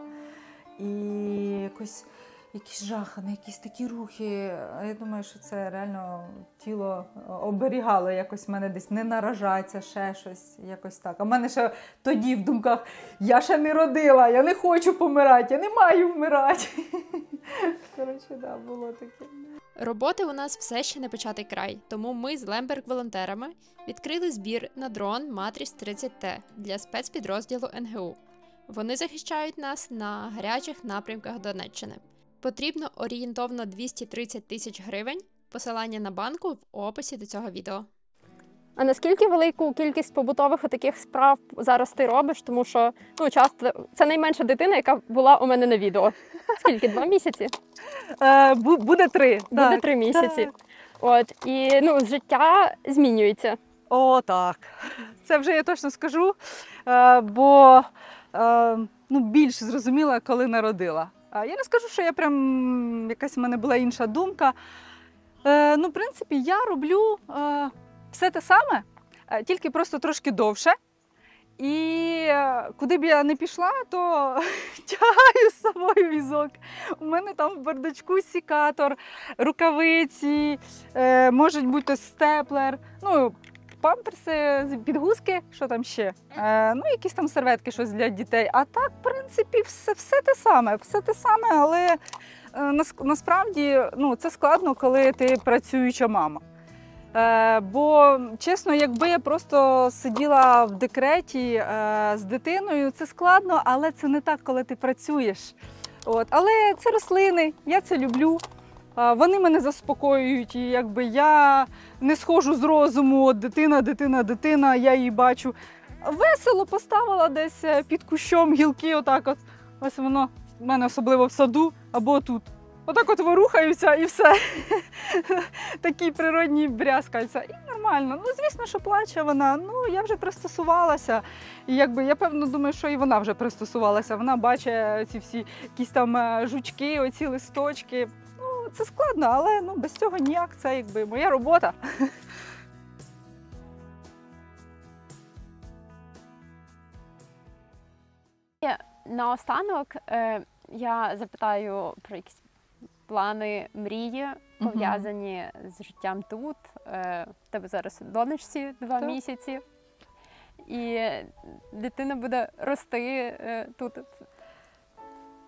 [SPEAKER 1] І якісь жахани, якісь такі рухи. Я думаю, що це реально тіло оберігало якось мене десь, не наражається, ще щось, якось так. А в мене ще тоді в думках, я ще не родила, я не хочу помирати, я не маю вмирати. Коротше, да, було таке.
[SPEAKER 3] Роботи у нас все ще не початий край, тому ми з Лемберг-волонтерами відкрили збір на дрон Matrix 30T для спецпідрозділу НГУ. Вони захищають нас на гарячих напрямках Донеччини. Потрібно орієнтовно 230 тисяч гривень. Посилання на банку в описі до цього відео.
[SPEAKER 2] А наскільки велику кількість побутових таких справ зараз ти робиш? Тому що часто це найменша дитина, яка була у мене на відео. Скільки? 2 місяці?
[SPEAKER 1] Буде 3.
[SPEAKER 2] Буде 3 місяці. Так. От, і життя змінюється.
[SPEAKER 5] О, так. Це вже я точно скажу, бо більш зрозуміла, коли народила. Я не скажу, що я прям якась в мене була інша думка. В принципі, я роблю все те саме, тільки просто трошки довше. І куди б я не пішла, то тягаю з собою візок. У мене там в бардачку секатор, рукавиці, можуть бути степлер, памперси, підгузки, що там ще, якісь там серветки, щось для дітей. А так, в принципі, все те саме, але насправді це складно, коли ти працююча мама. Бо, чесно, якби я просто сиділа в декреті з дитиною, це складно, але це не так, коли ти працюєш. Але це рослини, я це люблю. Вони мене заспокоюють, і я не схожу з розуму, дитина, я її бачу. Весело поставила десь під кущом гілки, отак от. Ось воно в мене особливо в саду або тут. Отак от вирухаються і все. Такі природні брязкальця. І нормально. Звісно, що плаче вона. Я вже пристосувалася. І я певно думаю, що і вона вже пристосувалася. Вона бачить ці всі якісь там жучки, оці листочки. це складно, але без цього ніяк, це якби моя робота.
[SPEAKER 2] Наостанок я запитаю про якісь плани, мрії, пов'язані з життям тут. В тебе зараз донечці 2 місяці. І дитина буде рости тут,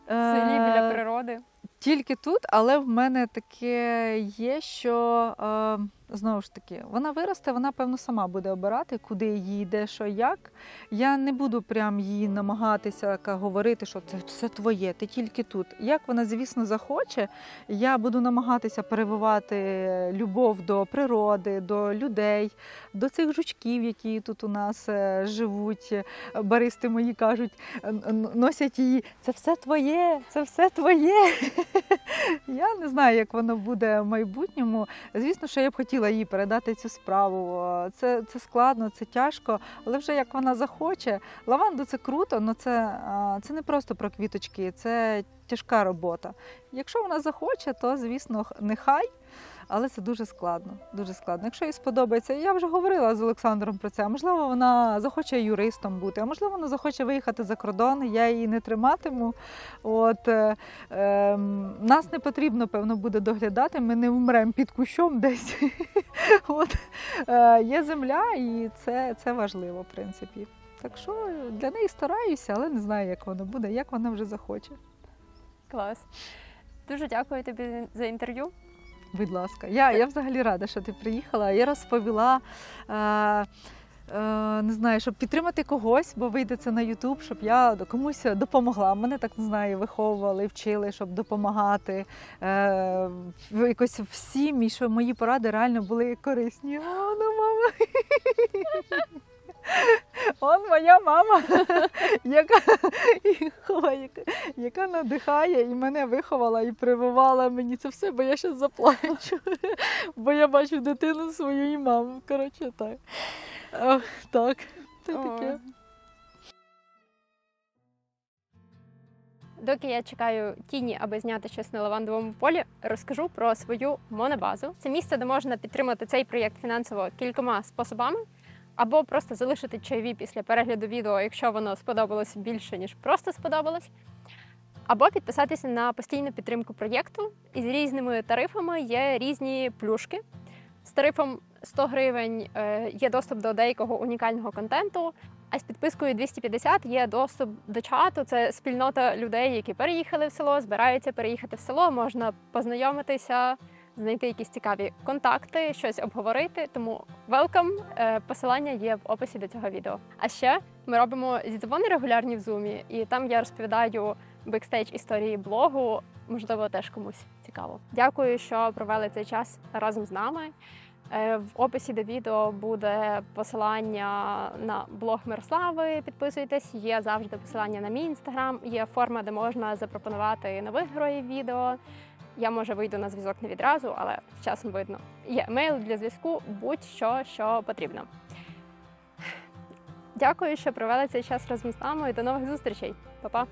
[SPEAKER 2] в селі, біля природи.
[SPEAKER 5] Тільки тут, але в мене таке є, що, знову ж таки, вона виросте, вона, певно, сама буде обирати, куди їй йде, що, як. Я не буду прям їй намагатися говорити, що це все твоє, ти тільки тут. Як вона, звісно, захоче, я буду намагатися перевивати любов до природи, до людей, до цих жучків, які тут у нас живуть. Баристи мої кажуть, носять її, це все твоє, це все твоє. Я не знаю, як воно буде в майбутньому. Звісно, що я б хотіла їй передати цю справу. Це складно, це тяжко, але вже як вона захоче. Лаванду – це круто, але це не просто про квіточки, це тяжка робота. Якщо вона захоче, то, звісно, нехай. Але це дуже складно, дуже складно. Якщо їй сподобається, я вже говорила з Олександром про це, а можливо вона захоче юристом бути, а можливо вона захоче виїхати за кордон, я її не триматиму. Нас не потрібно, певно, буде доглядати, ми не вмремо під кущом десь. Є земля і це важливо, в принципі. Так що для неї стараюся, але не знаю, як воно буде, як вона вже захоче.
[SPEAKER 2] Клас. Дуже дякую тобі за інтерв'ю.
[SPEAKER 5] Будь ласка. Я взагалі рада, що ти приїхала. Я розповіла, не знаю, щоб підтримати когось, бо вийде це на YouTube, щоб я комусь допомогла. Мене, так не знаю, виховували, вчили, щоб допомагати. Якось всім, і що мої поради реально були корисні. Мама! Он моя мама, яка надихає і мене виховала і прививала мені це все, бо я зараз заплачу. Бо я бачу дитину свою і маму. Коротше, так. Так, це таке.
[SPEAKER 2] Доки я чекаю тіні, аби зняти щось на лавандовому полі, розкажу про свою монобазу. Це місце, де можна підтримати цей проєкт фінансово кількома способами. Або просто залишити чайові після перегляду відео, якщо воно сподобалось більше, ніж просто сподобалось. Або підписатися на постійну підтримку проєкту. І з різними тарифами є різні плюшки. З тарифом 100 гривень є доступ до деякого унікального контенту, а з підпискою 250 є доступ до чату. Це спільнота людей, які переїхали в село, збираються переїхати в село, можна познайомитися, знайти якісь цікаві контакти, щось обговорити, тому welcome, посилання є в описі до цього відео. А ще ми робимо зідзвони регулярні в Zoom, і там я розповідаю бекстейдж історії блогу, можливо, теж комусь цікаво. Дякую, що провели цей час разом з нами. В описі до відео буде посилання на блог Мирослави, підписуйтесь, є завжди посилання на мій інстаграм, є форма, де можна запропонувати нових героїв відео. Я, може, вийду на зв'язок не відразу, але з часом видно. Є емейл для зв'язку, будь-що, що потрібно. Дякую, що провели цей час разом з нами і до нових зустрічей. Па-па!